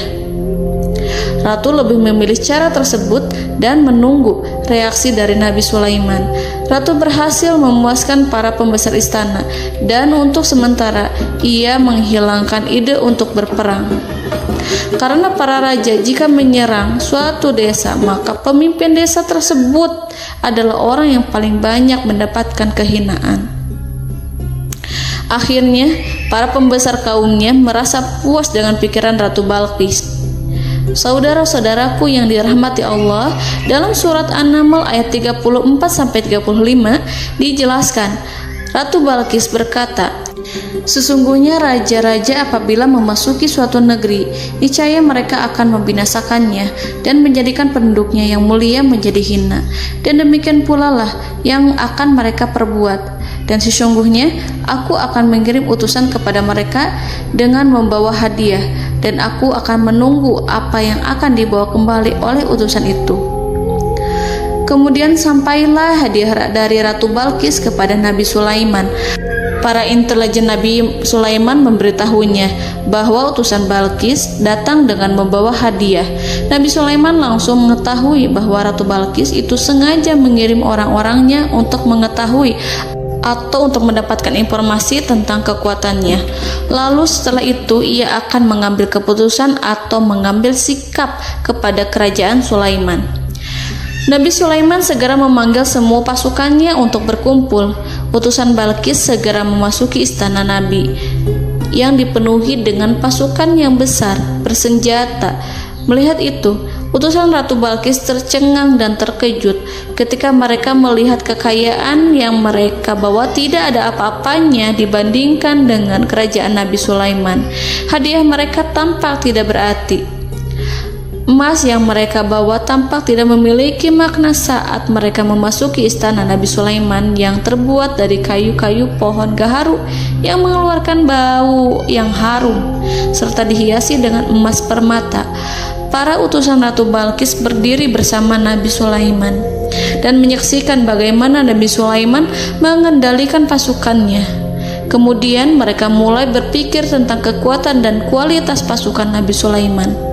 Ratu lebih memilih cara tersebut dan menunggu reaksi dari Nabi Sulaiman. Ratu berhasil memuaskan para pembesar istana, dan untuk sementara ia menghilangkan ide untuk berperang. Karena para raja jika menyerang suatu desa, maka pemimpin desa tersebut adalah orang yang paling banyak mendapatkan kehinaan. Akhirnya, para pembesar kaumnya merasa puas dengan pikiran Ratu Balqis. Saudara-saudaraku yang dirahmati Allah, dalam surat An-Naml ayat 34-35 dijelaskan, Ratu Balqis berkata, "Sesungguhnya raja-raja apabila memasuki suatu negeri, niscaya mereka akan membinasakannya dan menjadikan penduduknya yang mulia menjadi hina, dan demikian pula lah yang akan mereka perbuat. Dan sesungguhnya aku akan mengirim utusan kepada mereka dengan membawa hadiah, dan aku akan menunggu apa yang akan dibawa kembali oleh utusan itu." Kemudian sampailah hadiah dari Ratu Balqis kepada Nabi Sulaiman. Para intelijen Nabi Sulaiman memberitahunya bahwa utusan Balqis datang dengan membawa hadiah. Nabi Sulaiman langsung mengetahui bahwa Ratu Balqis itu sengaja mengirim orang-orangnya untuk mengetahui atau untuk mendapatkan informasi tentang kekuatannya. Lalu setelah itu ia akan mengambil keputusan atau mengambil sikap kepada kerajaan Sulaiman. Nabi Sulaiman segera memanggil semua pasukannya untuk berkumpul. Utusan Balqis segera memasuki istana Nabi yang dipenuhi dengan pasukan yang besar bersenjata. Melihat itu, utusan Ratu Balqis tercengang dan terkejut ketika mereka melihat kekayaan yang mereka bawa tidak ada apa-apanya dibandingkan dengan kerajaan Nabi Sulaiman. Hadiah mereka tampak tidak berarti. Emas yang mereka bawa tampak tidak memiliki makna saat mereka memasuki istana Nabi Sulaiman yang terbuat dari kayu-kayu pohon gaharu yang mengeluarkan bau yang harum serta dihiasi dengan emas permata. Para utusan Ratu Balqis berdiri bersama Nabi Sulaiman dan menyaksikan bagaimana Nabi Sulaiman mengendalikan pasukannya. Kemudian mereka mulai berpikir tentang kekuatan dan kualitas pasukan Nabi Sulaiman.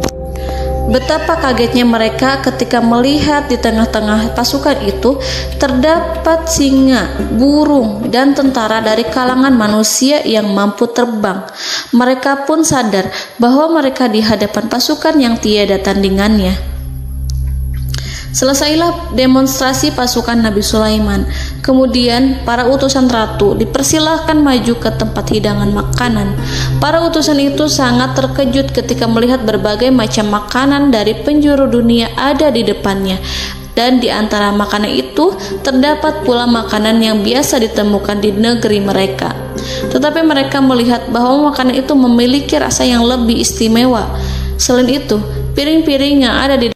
Betapa kagetnya mereka ketika melihat di tengah-tengah pasukan itu terdapat singa, burung, dan tentara dari kalangan manusia yang mampu terbang. Mereka pun sadar bahwa mereka di hadapan pasukan yang tiada tandingannya. Selesailah demonstrasi pasukan Nabi Sulaiman. Kemudian para utusan ratu dipersilahkan maju ke tempat hidangan makanan. Para utusan itu sangat terkejut ketika melihat berbagai macam makanan dari penjuru dunia ada di depannya. Dan di antara makanan itu terdapat pula makanan yang biasa ditemukan di negeri mereka. Tetapi mereka melihat bahwa makanan itu memiliki rasa yang lebih istimewa. Selain itu, piring-piring yang ada di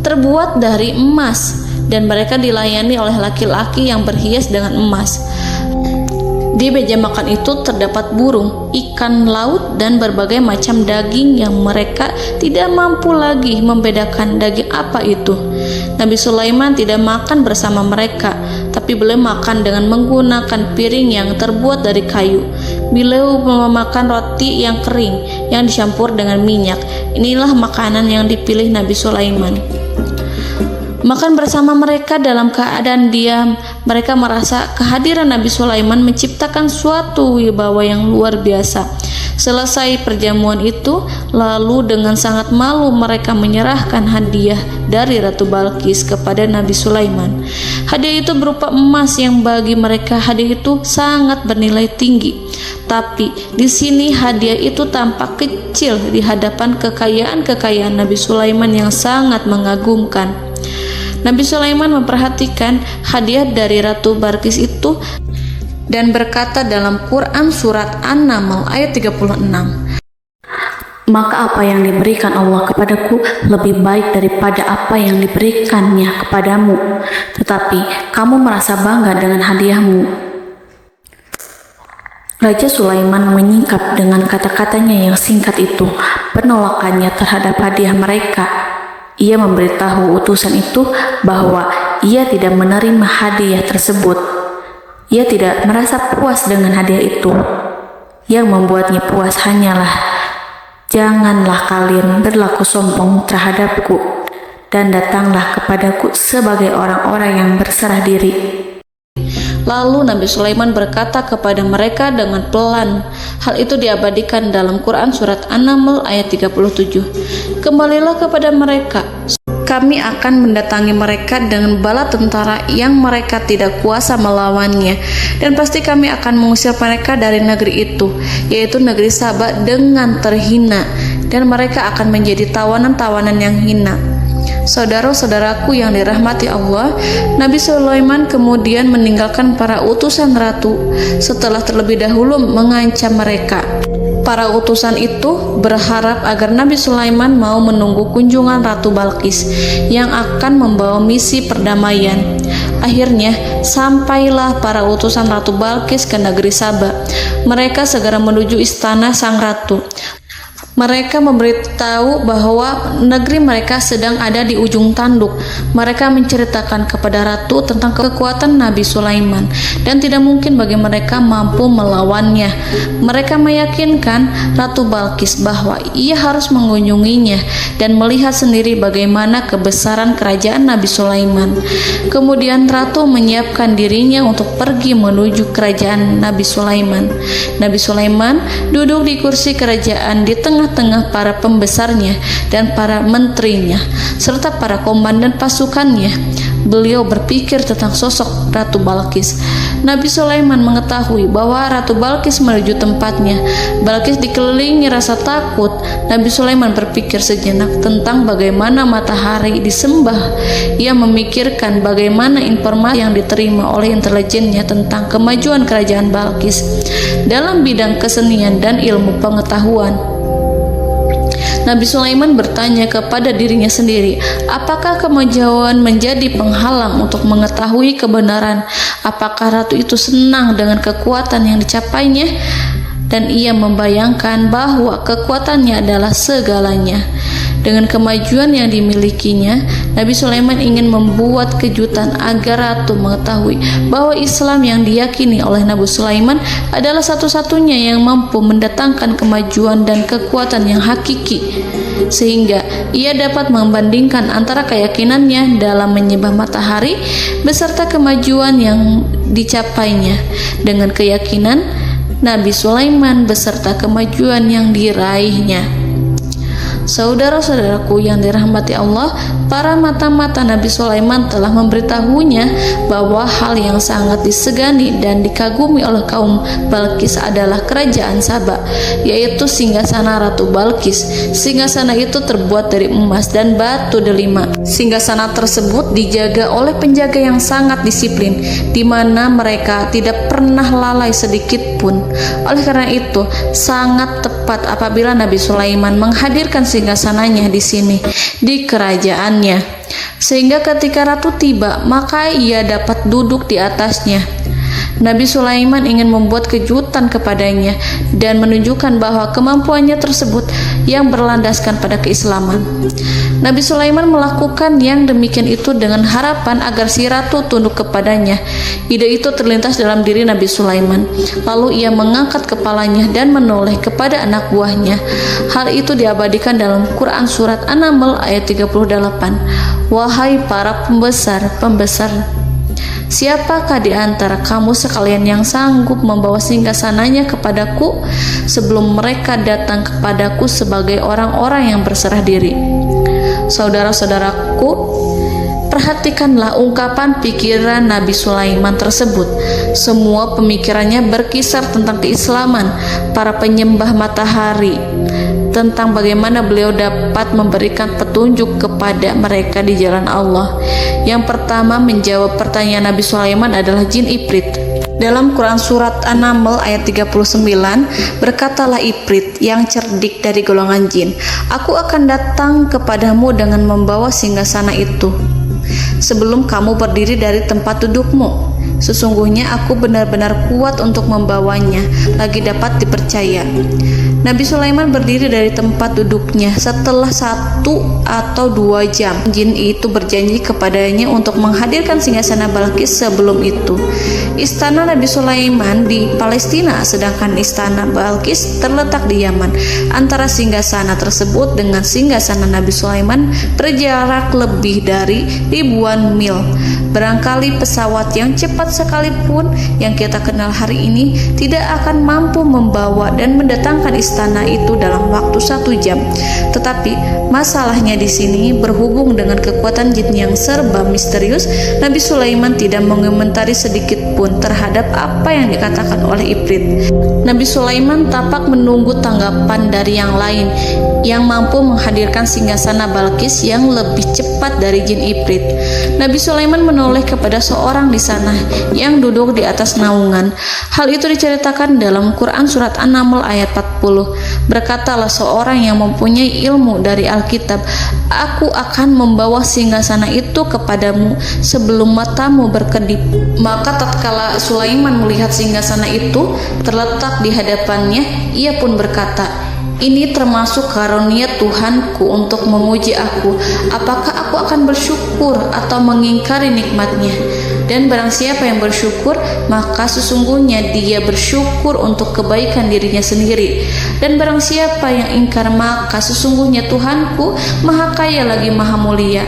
terbuat dari emas, dan mereka dilayani oleh laki-laki yang berhias dengan emas. Di meja makan itu terdapat burung, ikan laut, dan berbagai macam daging yang mereka tidak mampu lagi membedakan daging apa itu. Nabi Sulaiman tidak makan bersama mereka, tapi beliau makan dengan menggunakan piring yang terbuat dari kayu. Beliau memakan roti yang kering yang dicampur dengan minyak. Inilah makanan yang dipilih Nabi Sulaiman. Makan bersama mereka dalam keadaan diam, mereka merasa kehadiran Nabi Sulaiman menciptakan suatu wibawa yang luar biasa. Selesai perjamuan itu, lalu dengan sangat malu mereka menyerahkan hadiah dari Ratu Balqis kepada Nabi Sulaiman. Hadiah itu berupa emas yang bagi mereka hadiah itu sangat bernilai tinggi. Tapi di sini hadiah itu tampak kecil di hadapan kekayaan-kekayaan Nabi Sulaiman yang sangat mengagumkan. Nabi Sulaiman memperhatikan hadiah dari Ratu Balqis itu dan berkata dalam Quran surat An-Naml ayat 36, "Maka apa yang diberikan Allah kepadaku lebih baik daripada apa yang diberikannya kepadamu, tetapi kamu merasa bangga dengan hadiahmu." Raja Sulaiman menyingkap dengan kata-katanya yang singkat itu penolakannya terhadap hadiah mereka. Ia memberitahu utusan itu bahwa ia tidak menerima hadiah tersebut. Ia tidak merasa puas dengan hadiah itu. Yang membuatnya puas hanyalah, "Janganlah kalian berlaku sombong terhadapku, dan datanglah kepadaku sebagai orang-orang yang berserah diri." Lalu Nabi Sulaiman berkata kepada mereka dengan pelan. Hal itu diabadikan dalam Quran surat An-Naml ayat 37. "Kembalilah kepada mereka. Kami akan mendatangi mereka dengan bala tentara yang mereka tidak kuasa melawannya, dan pasti kami akan mengusir mereka dari negeri itu, yaitu negeri Saba, dengan terhina, dan mereka akan menjadi tawanan-tawanan yang hina." Saudara-saudaraku yang dirahmati Allah, Nabi Sulaiman kemudian meninggalkan para utusan ratu setelah terlebih dahulu mengancam mereka. Para utusan itu berharap agar Nabi Sulaiman mau menunggu kunjungan Ratu Balqis yang akan membawa misi perdamaian. Akhirnya sampailah para utusan Ratu Balqis ke negeri Saba. Mereka segera menuju istana sang ratu. Mereka memberitahu bahwa negeri mereka sedang ada di ujung tanduk. Mereka menceritakan kepada ratu tentang kekuatan Nabi Sulaiman dan tidak mungkin bagi mereka mampu melawannya. Mereka meyakinkan Ratu Balqis bahwa ia harus mengunjunginya dan melihat sendiri bagaimana kebesaran kerajaan Nabi Sulaiman. Kemudian ratu menyiapkan dirinya untuk pergi menuju kerajaan Nabi Sulaiman. Nabi Sulaiman duduk di kursi kerajaan di tengah para pembesarnya dan para menterinya serta para komandan pasukannya. Beliau berpikir tentang sosok Ratu Balqis. Nabi Sulaiman mengetahui bahwa Ratu Balqis menuju tempatnya. Balqis dikelilingi rasa takut. Nabi Sulaiman berpikir sejenak tentang bagaimana matahari disembah. Ia memikirkan bagaimana informasi yang diterima oleh intelijennya tentang kemajuan kerajaan Balqis dalam bidang kesenian dan ilmu pengetahuan. Nabi Sulaiman bertanya kepada dirinya sendiri, apakah kemajuan menjadi penghalang untuk mengetahui kebenaran? Apakah ratu itu senang dengan kekuatan yang dicapainya? Dan ia membayangkan bahwa kekuatannya adalah segalanya. Dengan kemajuan yang dimilikinya, Nabi Sulaiman ingin membuat kejutan agar ratu mengetahui bahwa Islam yang diyakini oleh Nabi Sulaiman adalah satu-satunya yang mampu mendatangkan kemajuan dan kekuatan yang hakiki, sehingga ia dapat membandingkan antara keyakinannya dalam menyembah matahari beserta kemajuan yang dicapainya dengan keyakinan Nabi Sulaiman beserta kemajuan yang diraihnya. Saudara-saudaraku yang dirahmati Allah, para mata-mata Nabi Sulaiman telah memberitahunya bahwa hal yang sangat disegani dan dikagumi oleh kaum Balqis adalah kerajaan Saba, yaitu singgasana Ratu Balqis. Singgasana itu terbuat dari emas dan batu delima. Singgasana tersebut dijaga oleh penjaga yang sangat disiplin, di mana mereka tidak pernah lalai sedikit pun. Oleh karena itu, sangat tepat apabila Nabi Sulaiman menghadirkan singgasananya di sini, di kerajaannya. Sehingga ketika ratu tiba, maka ia dapat duduk di atasnya. Nabi Sulaiman ingin membuat kejutan kepadanya dan menunjukkan bahwa kemampuannya tersebut yang berlandaskan pada keislaman. Nabi Sulaiman melakukan yang demikian itu dengan harapan agar si ratu tunduk kepadanya. Ide itu terlintas dalam diri Nabi Sulaiman. Lalu ia mengangkat kepalanya dan menoleh kepada anak buahnya. Hal itu diabadikan dalam Quran surat An-Naml ayat 38. Wahai para pembesar, siapakah di antara kamu sekalian yang sanggup membawa singgasananya kepadaku sebelum mereka datang kepadaku sebagai orang-orang yang berserah diri? Saudara-saudaraku, perhatikanlah ungkapan pikiran Nabi Sulaiman tersebut. Semua pemikirannya berkisar tentang keislaman para penyembah matahari, tentang bagaimana beliau dapat memberikan petunjuk kepada mereka di jalan Allah. Yang pertama menjawab pertanyaan Nabi Sulaiman adalah jin Ifrit. Dalam Quran surat An-Naml ayat 39, berkatalah Ifrit yang cerdik dari golongan jin, "Aku akan datang kepadamu dengan membawa singgasana itu sebelum kamu berdiri dari tempat dudukmu. Sesungguhnya aku benar-benar kuat untuk membawanya, lagi dapat dipercaya." Nabi Sulaiman berdiri dari tempat duduknya setelah 1 atau 2 jam. Jin itu berjanji kepadanya untuk menghadirkan singgasana Balqis sebelum itu. Istana Nabi Sulaiman di Palestina, sedangkan istana Balqis terletak di Yaman. Antara singgasana tersebut dengan singgasana Nabi Sulaiman berjarak lebih dari ribuan mil. Barangkali pesawat yang cepat sekalipun yang kita kenal hari ini tidak akan mampu membawa dan mendatangkan istana itu dalam waktu 1 jam. Tetapi masalahnya di sini berhubung dengan kekuatan jin yang serba misterius, Nabi Sulaiman tidak mengomentari sedikit pun terhadap apa yang dikatakan oleh Ifrit. Nabi Sulaiman tapak menunggu tanggapan dari yang lain yang mampu menghadirkan singgasana Balqis yang lebih cepat dari jin Ifrit. Nabi Sulaiman menoleh kepada seorang di sana yang duduk di atas naungan. Hal itu diceritakan dalam Quran surat An-Naml ayat 40. Berkatalah seorang yang mempunyai ilmu dari Alkitab, "Aku akan membawa singgasana itu kepadamu sebelum matamu berkedip." Maka tatkala Sulaiman melihat singgasana itu terletak di hadapannya, ia pun berkata, "Ini termasuk karunia Tuhanku untuk menguji aku. Apakah aku akan bersyukur atau mengingkari nikmatnya?" Dan barang siapa yang bersyukur, maka sesungguhnya dia bersyukur untuk kebaikan dirinya sendiri. Dan barang siapa yang ingkar, maka sesungguhnya Tuhanku Maha Kaya lagi Maha Mulia.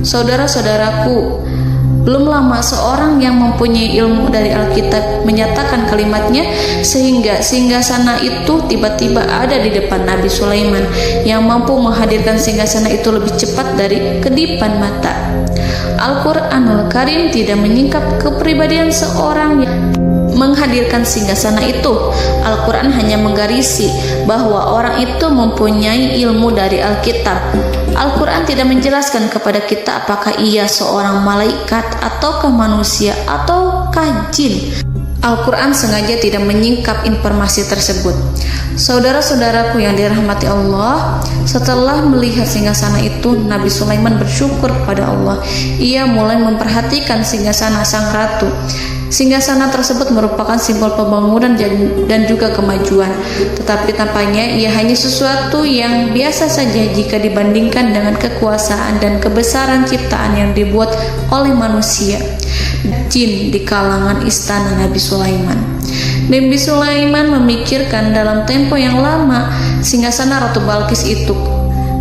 Saudara-saudaraku, belum lama seorang yang mempunyai ilmu dari Alkitab menyatakan kalimatnya, sehingga singgasana itu tiba-tiba ada di depan Nabi Sulaiman yang mampu menghadirkan singgasana itu lebih cepat dari kedipan mata. Al-Quranul Karim tidak menyingkap kepribadian seorang yang menghadirkan singgasana itu. Al-Quran hanya menggarisi bahwa orang itu mempunyai ilmu dari Alkitab. Al-Quran tidak menjelaskan kepada kita apakah ia seorang malaikat ataukah manusia ataukah jin. Al-Quran sengaja tidak menyingkap informasi tersebut. Saudara-saudaraku yang dirahmati Allah, setelah melihat singgasana itu, Nabi Sulaiman bersyukur kepada Allah. Ia mulai memperhatikan singgasana sang ratu. Singgasana tersebut merupakan simbol pembangunan dan juga kemajuan, tetapi tampaknya ia hanya sesuatu yang biasa saja jika dibandingkan dengan kekuasaan dan kebesaran ciptaan yang dibuat oleh manusia jin di kalangan istana Nabi Sulaiman. Nabi Sulaiman memikirkan dalam tempo yang lama singgasana Ratu Balqis itu.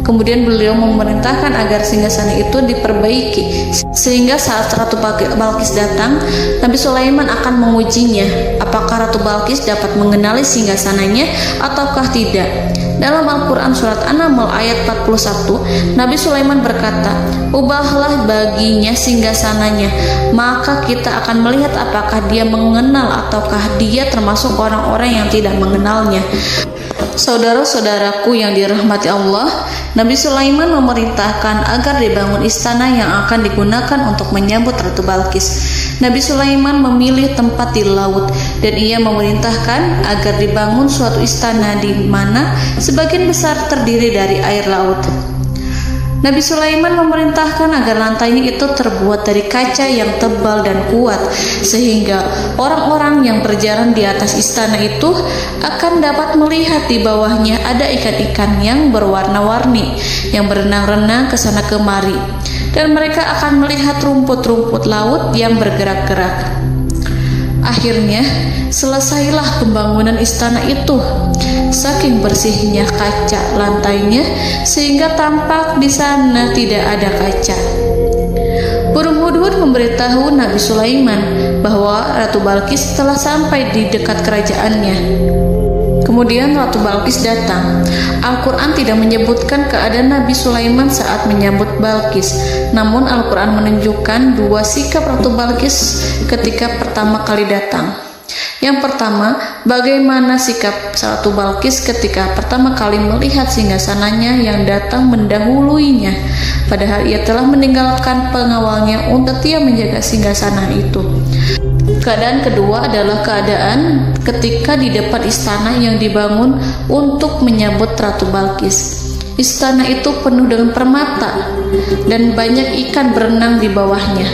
Kemudian beliau memerintahkan agar singgasana itu diperbaiki, sehingga saat Ratu Balqis datang, Nabi Sulaiman akan mengujinya apakah Ratu Balqis dapat mengenali singgasananya ataukah tidak. Dalam Al-Quran surat An-Naml ayat 41, Nabi Sulaiman berkata, "Ubahlah baginya singgasananya, maka kita akan melihat apakah dia mengenal ataukah dia termasuk orang-orang yang tidak mengenalnya." Saudara-saudaraku yang dirahmati Allah, Nabi Sulaiman memerintahkan agar dibangun istana yang akan digunakan untuk menyambut Ratu Balqis. Nabi Sulaiman memilih tempat di laut dan ia memerintahkan agar dibangun suatu istana di mana sebagian besar terdiri dari air laut. Nabi Sulaiman memerintahkan agar lantainya itu terbuat dari kaca yang tebal dan kuat, sehingga orang-orang yang berjalan di atas istana itu akan dapat melihat di bawahnya ada ikan-ikan yang berwarna-warni yang berenang-renang ke sana kemari, dan mereka akan melihat rumput-rumput laut yang bergerak-gerak. Akhirnya, selesailah pembangunan istana itu. Saking bersihnya kaca lantainya sehingga tampak di sana tidak ada kaca. Burung hudhud memberitahu Nabi Sulaiman bahwa Ratu Balqis telah sampai di dekat kerajaannya. Kemudian Ratu Balqis datang. Al-Quran tidak menyebutkan keadaan Nabi Sulaiman saat menyambut Balqis, namun Al-Quran menunjukkan dua sikap Ratu Balqis ketika pertama kali datang. Yang pertama, bagaimana sikap Ratu Balqis ketika pertama kali melihat singgasananya yang datang mendahuluinya, padahal ia telah meninggalkan pengawalnya untuk setia menjaga singgasana itu. Keadaan kedua adalah keadaan ketika di depan istana yang dibangun untuk menyambut Ratu Balqis. Istana itu penuh dengan permata dan banyak ikan berenang di bawahnya.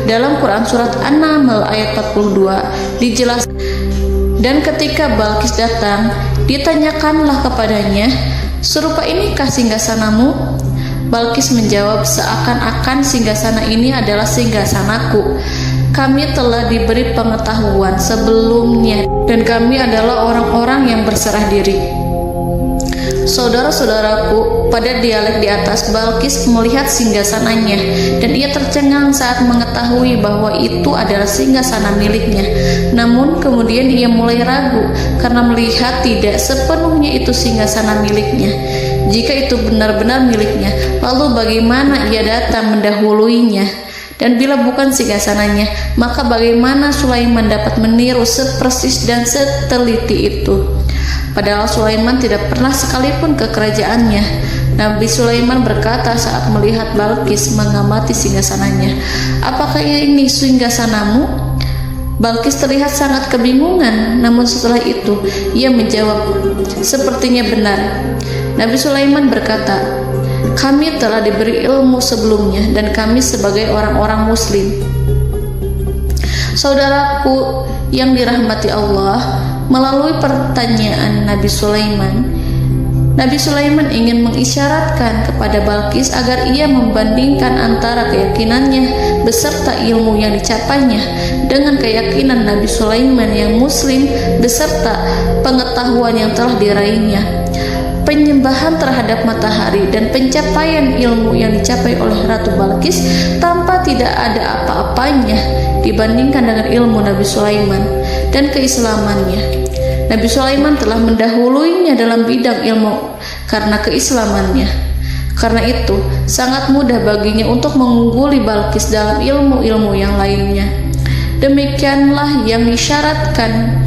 Dalam Quran surat An-Naml ayat 42 dijelaskan, dan ketika Balqis datang, ditanyakanlah kepadanya, "Serupa inikah singgasanamu?" Balqis menjawab, "Seakan-akan singgasana ini adalah singgasanaku. Kami telah diberi pengetahuan sebelumnya dan kami adalah orang-orang yang berserah diri." Saudara-saudaraku, pada dialek di atas, Balqis melihat singgasananya dan ia tercengang saat mengetahui bahwa itu adalah singgasana miliknya. Namun kemudian ia mulai ragu karena melihat tidak sepenuhnya itu singgasana miliknya. Jika itu benar-benar miliknya, lalu bagaimana ia datang mendahuluinya? Dan bila bukan singgasananya, maka bagaimana Sulaiman dapat meniru sepersis dan seteliti itu? Padahal Sulaiman tidak pernah sekalipun ke kerajaannya. Nabi Sulaiman berkata saat melihat Balqis mengamati singgasananya, "Apakah ini singgasanamu?" Balqis terlihat sangat kebingungan, namun setelah itu ia menjawab, "Sepertinya benar." Nabi Sulaiman berkata, "Kami telah diberi ilmu sebelumnya dan kami sebagai orang-orang muslim." Saudaraku yang dirahmati Allah, melalui pertanyaan Nabi Sulaiman ingin mengisyaratkan kepada Balqis agar ia membandingkan antara keyakinannya beserta ilmu yang dicapainya dengan keyakinan Nabi Sulaiman yang muslim beserta pengetahuan yang telah diraihnya. Penyembahan terhadap matahari dan pencapaian ilmu yang dicapai oleh Ratu Balqis tanpa tidak ada apa-apanya dibandingkan dengan ilmu Nabi Sulaiman dan keislamannya. Nabi Sulaiman telah mendahuluinya dalam bidang ilmu karena keislamannya. Karena itu, sangat mudah baginya untuk mengungguli Balqis dalam ilmu-ilmu yang lainnya. Demikianlah yang disyaratkan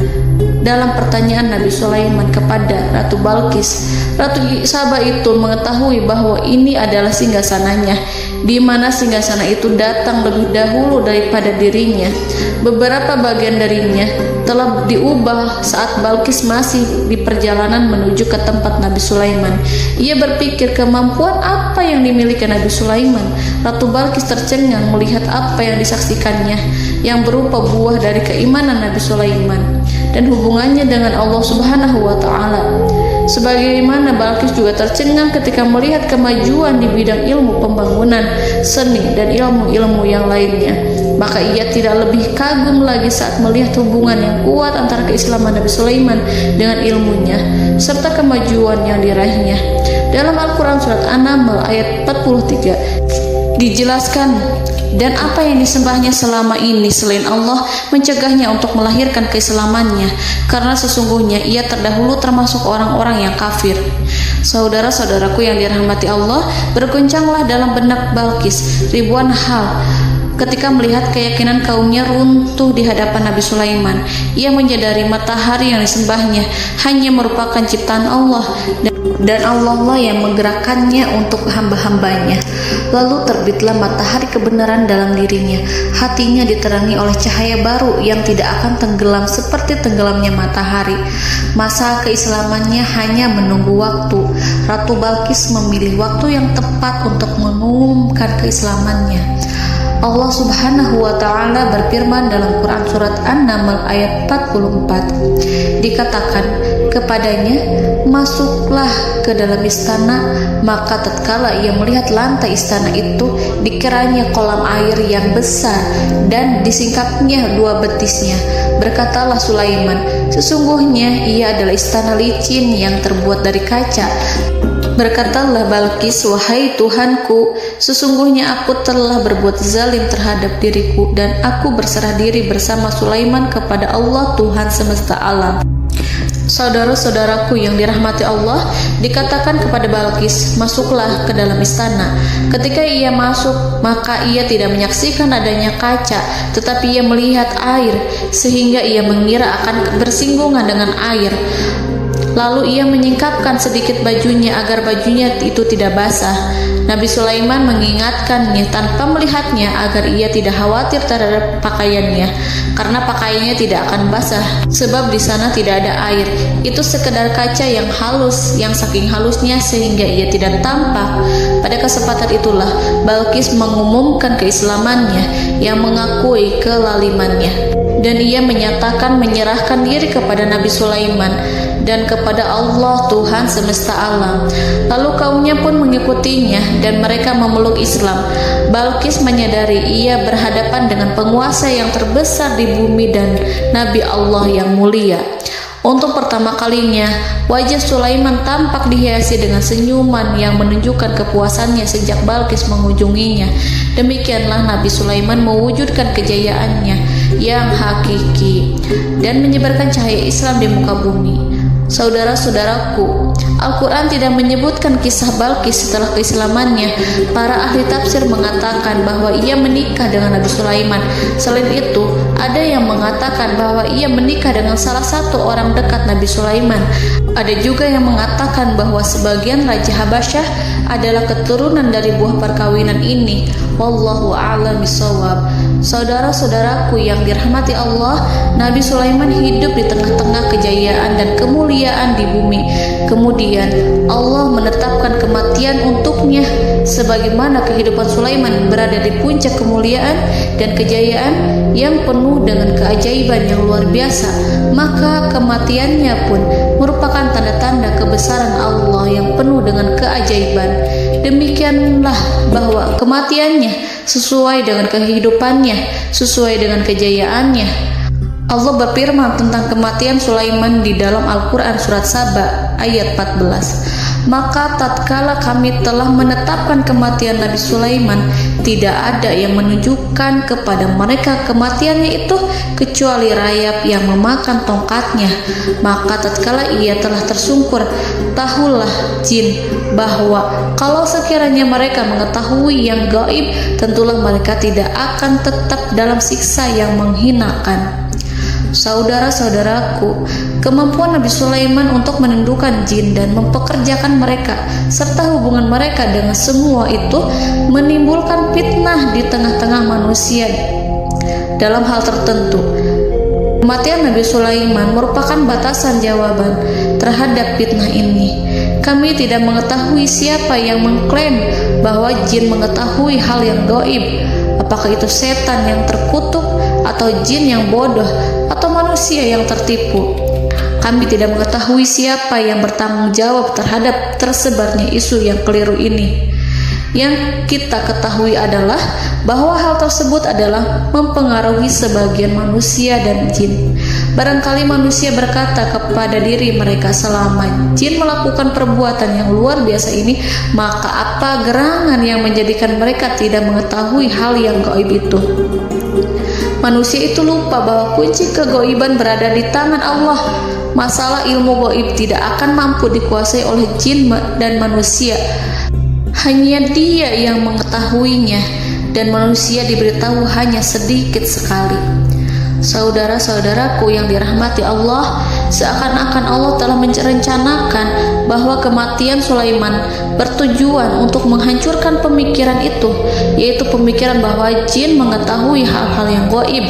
dalam pertanyaan Nabi Sulaiman kepada Ratu Balqis. Ratu Saba itu mengetahui bahwa ini adalah singgasananya, di mana singgasana itu datang lebih dahulu daripada dirinya. Beberapa bagian darinya telah diubah saat Balqis masih di perjalanan menuju ke tempat Nabi Sulaiman. Ia berpikir kemampuan apa yang dimiliki Nabi Sulaiman. Ratu Balqis tercengang melihat apa yang disaksikannya, yang berupa buah dari keimanan Nabi Sulaiman dan hubungannya dengan Allah Subhanahu wa Ta'ala. Sebagaimana Balqis juga tercengang ketika melihat kemajuan di bidang ilmu pembangunan, seni, dan ilmu-ilmu yang lainnya. Maka ia tidak lebih kagum lagi saat melihat hubungan yang kuat antara keislaman Nabi Sulaiman dengan ilmunya, serta kemajuan yang diraihnya. Dalam Al-Quran surat An-Naml ayat 43 dijelaskan, dan apa yang disembahnya selama ini selain Allah mencegahnya untuk melahirkan keislamannya, karena sesungguhnya ia terdahulu termasuk orang-orang yang kafir. Saudara-saudaraku yang dirahmati Allah, bergoncanglah dalam benak Balqis ribuan hal ketika melihat keyakinan kaumnya runtuh di hadapan Nabi Sulaiman. Ia menyadari matahari yang disembahnya hanya merupakan ciptaan Allah, dan Allah lah yang menggerakkannya untuk hamba-hambanya. Lalu terbitlah matahari kebenaran dalam dirinya. Hatinya diterangi oleh cahaya baru yang tidak akan tenggelam seperti tenggelamnya matahari. Masa keislamannya hanya menunggu waktu. Ratu Balkis memilih waktu yang tepat untuk mengumumkan keislamannya. Allah Subhanahu wa Ta'ala berfirman dalam Quran Surat An-Naml ayat 44. Dikatakan kepadanya, masuklah ke dalam istana. Maka tatkala ia melihat lantai istana itu, dikiranya kolam air yang besar dan disingkapnya 2 betisnya. Berkatalah Sulaiman, sesungguhnya ia adalah istana licin yang terbuat dari kaca. Berkatalah Balkis, wahai Tuhanku, sesungguhnya aku telah berbuat zalim terhadap diriku, dan aku berserah diri bersama Sulaiman kepada Allah Tuhan semesta alam. Saudara-saudaraku yang dirahmati Allah, dikatakan kepada Balkis, masuklah ke dalam istana. Ketika ia masuk, maka ia tidak menyaksikan adanya kaca, tetapi ia melihat air, sehingga ia mengira akan bersinggungan dengan air. Lalu ia menyingkapkan sedikit bajunya agar bajunya itu tidak basah. Nabi Sulaiman mengingatkannya tanpa melihatnya agar ia tidak khawatir terhadap pakaiannya, karena pakaiannya tidak akan basah sebab di sana tidak ada air. Itu sekedar kaca yang halus, yang saking halusnya sehingga ia tidak tampak. Pada kesempatan itulah Balkis mengumumkan keislamannya yang mengakui kelalimannya, dan ia menyatakan menyerahkan diri kepada Nabi Sulaiman dan kepada Allah Tuhan semesta alam. Lalu kaumnya pun mengikutinya dan mereka memeluk Islam. Balkis menyadari ia berhadapan dengan penguasa yang terbesar di bumi dan Nabi Allah yang mulia. Untuk pertama kalinya, wajah Sulaiman tampak dihiasi dengan senyuman yang menunjukkan kepuasannya sejak Balkis mengunjunginya. Demikianlah Nabi Sulaiman mewujudkan kejayaannya yang hakiki dan menyebarkan cahaya Islam di muka bumi. Saudara-saudaraku, Al-Quran tidak menyebutkan kisah Balkis setelah keislamannya. Para ahli tafsir mengatakan bahwa ia menikah dengan Nabi Sulaiman. Selain itu, ada yang mengatakan bahwa ia menikah dengan salah satu orang dekat Nabi Sulaiman. Ada juga yang mengatakan bahwa sebagian Raja Habasyah adalah keturunan dari buah perkawinan ini. Wallahu a'lam bishawab. Saudara-saudaraku yang dirahmati Allah, Nabi Sulaiman hidup di tengah-tengah kejayaan dan kemuliaan di bumi. Kemudian Allah menetapkan kematian untuknya, sebagaimana kehidupan Sulaiman berada di puncak kemuliaan dan kejayaan yang penuh dengan keajaiban yang luar biasa. Maka kematiannya pun merupakan tanda-tanda kebesaran Allah yang penuh dengan keajaiban. Demikianlah bahwa kematiannya sesuai dengan kehidupannya, sesuai dengan kejayaannya. Allah berfirman tentang kematian Sulaiman di dalam Al-Quran Surat Saba ayat 14. Maka tatkala kami telah menetapkan kematian Nabi Sulaiman, tidak ada yang menunjukkan kepada mereka kematiannya itu kecuali rayap yang memakan tongkatnya. Maka tatkala ia telah tersungkur, tahulah jin bahwa kalau sekiranya mereka mengetahui yang gaib, tentulah mereka tidak akan tetap dalam siksa yang menghinakan. Saudara-saudaraku, kemampuan Nabi Sulaiman untuk menundukkan jin dan mempekerjakan mereka serta hubungan mereka dengan semua itu menimbulkan fitnah di tengah-tengah manusia dalam hal tertentu. Kematian Nabi Sulaiman merupakan batasan jawaban terhadap fitnah ini. Kami tidak mengetahui siapa yang mengklaim bahwa jin mengetahui hal yang gaib. Apakah itu setan yang terkutuk, atau jin yang bodoh, atau manusia yang tertipu? Kami tidak mengetahui siapa yang bertanggung jawab terhadap tersebarnya isu yang keliru ini. Yang kita ketahui adalah bahwa hal tersebut adalah mempengaruhi sebagian manusia dan jin. Barangkali manusia berkata kepada diri mereka, selama jin melakukan perbuatan yang luar biasa ini, maka apa gerangan yang menjadikan mereka tidak mengetahui hal yang gaib itu? Manusia itu lupa bahwa kunci kegaiban berada di tangan Allah. Masalah ilmu gaib tidak akan mampu dikuasai oleh jin dan manusia. Hanya Dia yang mengetahuinya. dan manusia diberitahu hanya sedikit sekali. Saudara-saudaraku yang dirahmati Allah, seakan-akan Allah telah merencanakan bahwa kematian Sulaiman bertujuan untuk menghancurkan pemikiran itu, yaitu pemikiran bahwa jin mengetahui hal-hal yang gaib.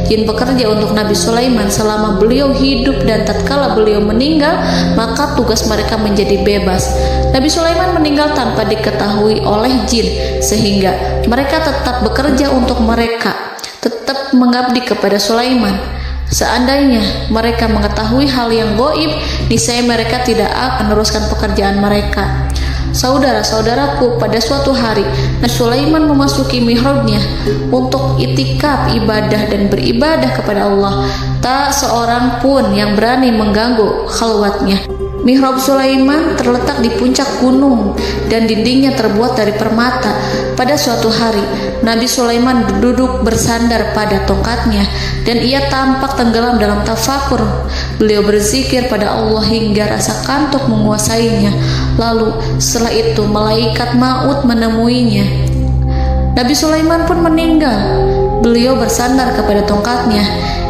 Jin bekerja untuk Nabi Sulaiman selama beliau hidup, dan tatkala beliau meninggal, maka tugas mereka menjadi bebas. Nabi Sulaiman meninggal tanpa diketahui oleh jin, sehingga mereka tetap bekerja untuk mereka, tetap mengabdi kepada Sulaiman. Seandainya mereka mengetahui hal yang gaib, niscaya mereka tidak akan meneruskan pekerjaan mereka. Saudara-saudaraku, pada suatu hari Nabi Sulaiman memasuki mihrabnya untuk itikaf ibadah dan beribadah kepada Allah. Tak seorang pun yang berani mengganggu khalwatnya. Mihrab Sulaiman terletak di puncak gunung dan dindingnya terbuat dari permata. Pada suatu hari, Nabi Sulaiman duduk bersandar pada tongkatnya dan ia tampak tenggelam dalam tafakur. Beliau berzikir pada Allah hingga rasa kantuk menguasainya. Lalu setelah itu malaikat maut menemuinya. Nabi Sulaiman pun meninggal. Beliau bersandar kepada tongkatnya.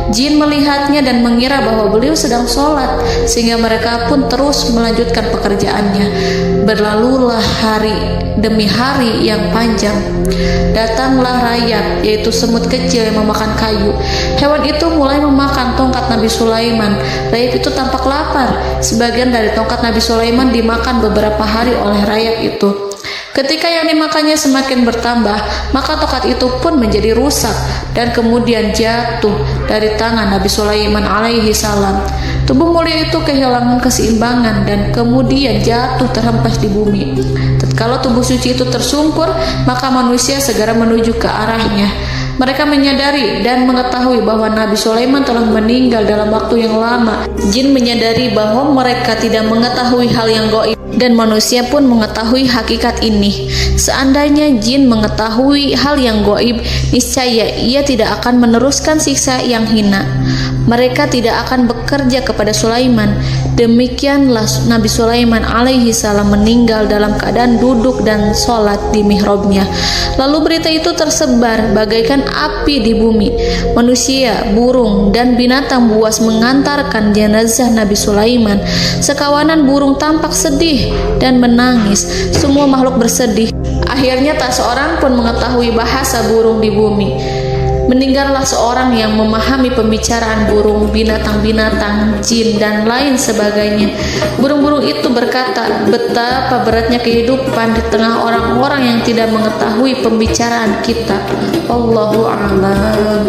Jin melihatnya dan mengira bahwa beliau sedang sholat, sehingga mereka pun terus melanjutkan pekerjaannya. Berlalulah hari demi hari yang panjang. Datanglah rayap, yaitu semut kecil yang memakan kayu. Hewan itu mulai memakan tongkat Nabi Sulaiman. Rayap itu tampak lapar. Sebagian dari tongkat Nabi Sulaiman dimakan beberapa hari oleh rayap itu. Ketika yang dimakannya semakin bertambah, maka tongkat itu pun menjadi rusak dan kemudian jatuh dari tangan Nabi Sulaiman alaihi salam. Tubuh mulia itu kehilangan keseimbangan dan kemudian jatuh terhempas di bumi. Tatkala tubuh suci itu tersungkur, maka manusia segera menuju ke arahnya. Mereka menyadari dan mengetahui bahwa Nabi Sulaiman telah meninggal dalam waktu yang lama. Jin menyadari bahwa mereka tidak mengetahui hal yang gaib, dan manusia pun mengetahui hakikat ini. Seandainya jin mengetahui hal yang gaib, niscaya ia tidak akan meneruskan siksa yang hina. Mereka tidak akan bekerja kepada Sulaiman. Demikianlah Nabi Sulaiman alaihi salam meninggal dalam keadaan duduk dan sholat di mihrabnya. Lalu berita itu tersebar bagaikan api di bumi. Manusia, burung, dan binatang buas mengantarkan jenazah Nabi Sulaiman. Sekawanan burung tampak sedih dan menangis. Semua makhluk bersedih. Akhirnya tak seorang pun mengetahui bahasa burung di bumi. Meninggallah seorang yang memahami pembicaraan burung, binatang-binatang, jin, dan lain sebagainya. Burung-burung itu berkata, betapa beratnya kehidupan di tengah orang-orang yang tidak mengetahui pembicaraan kita. Wallahu a'lam.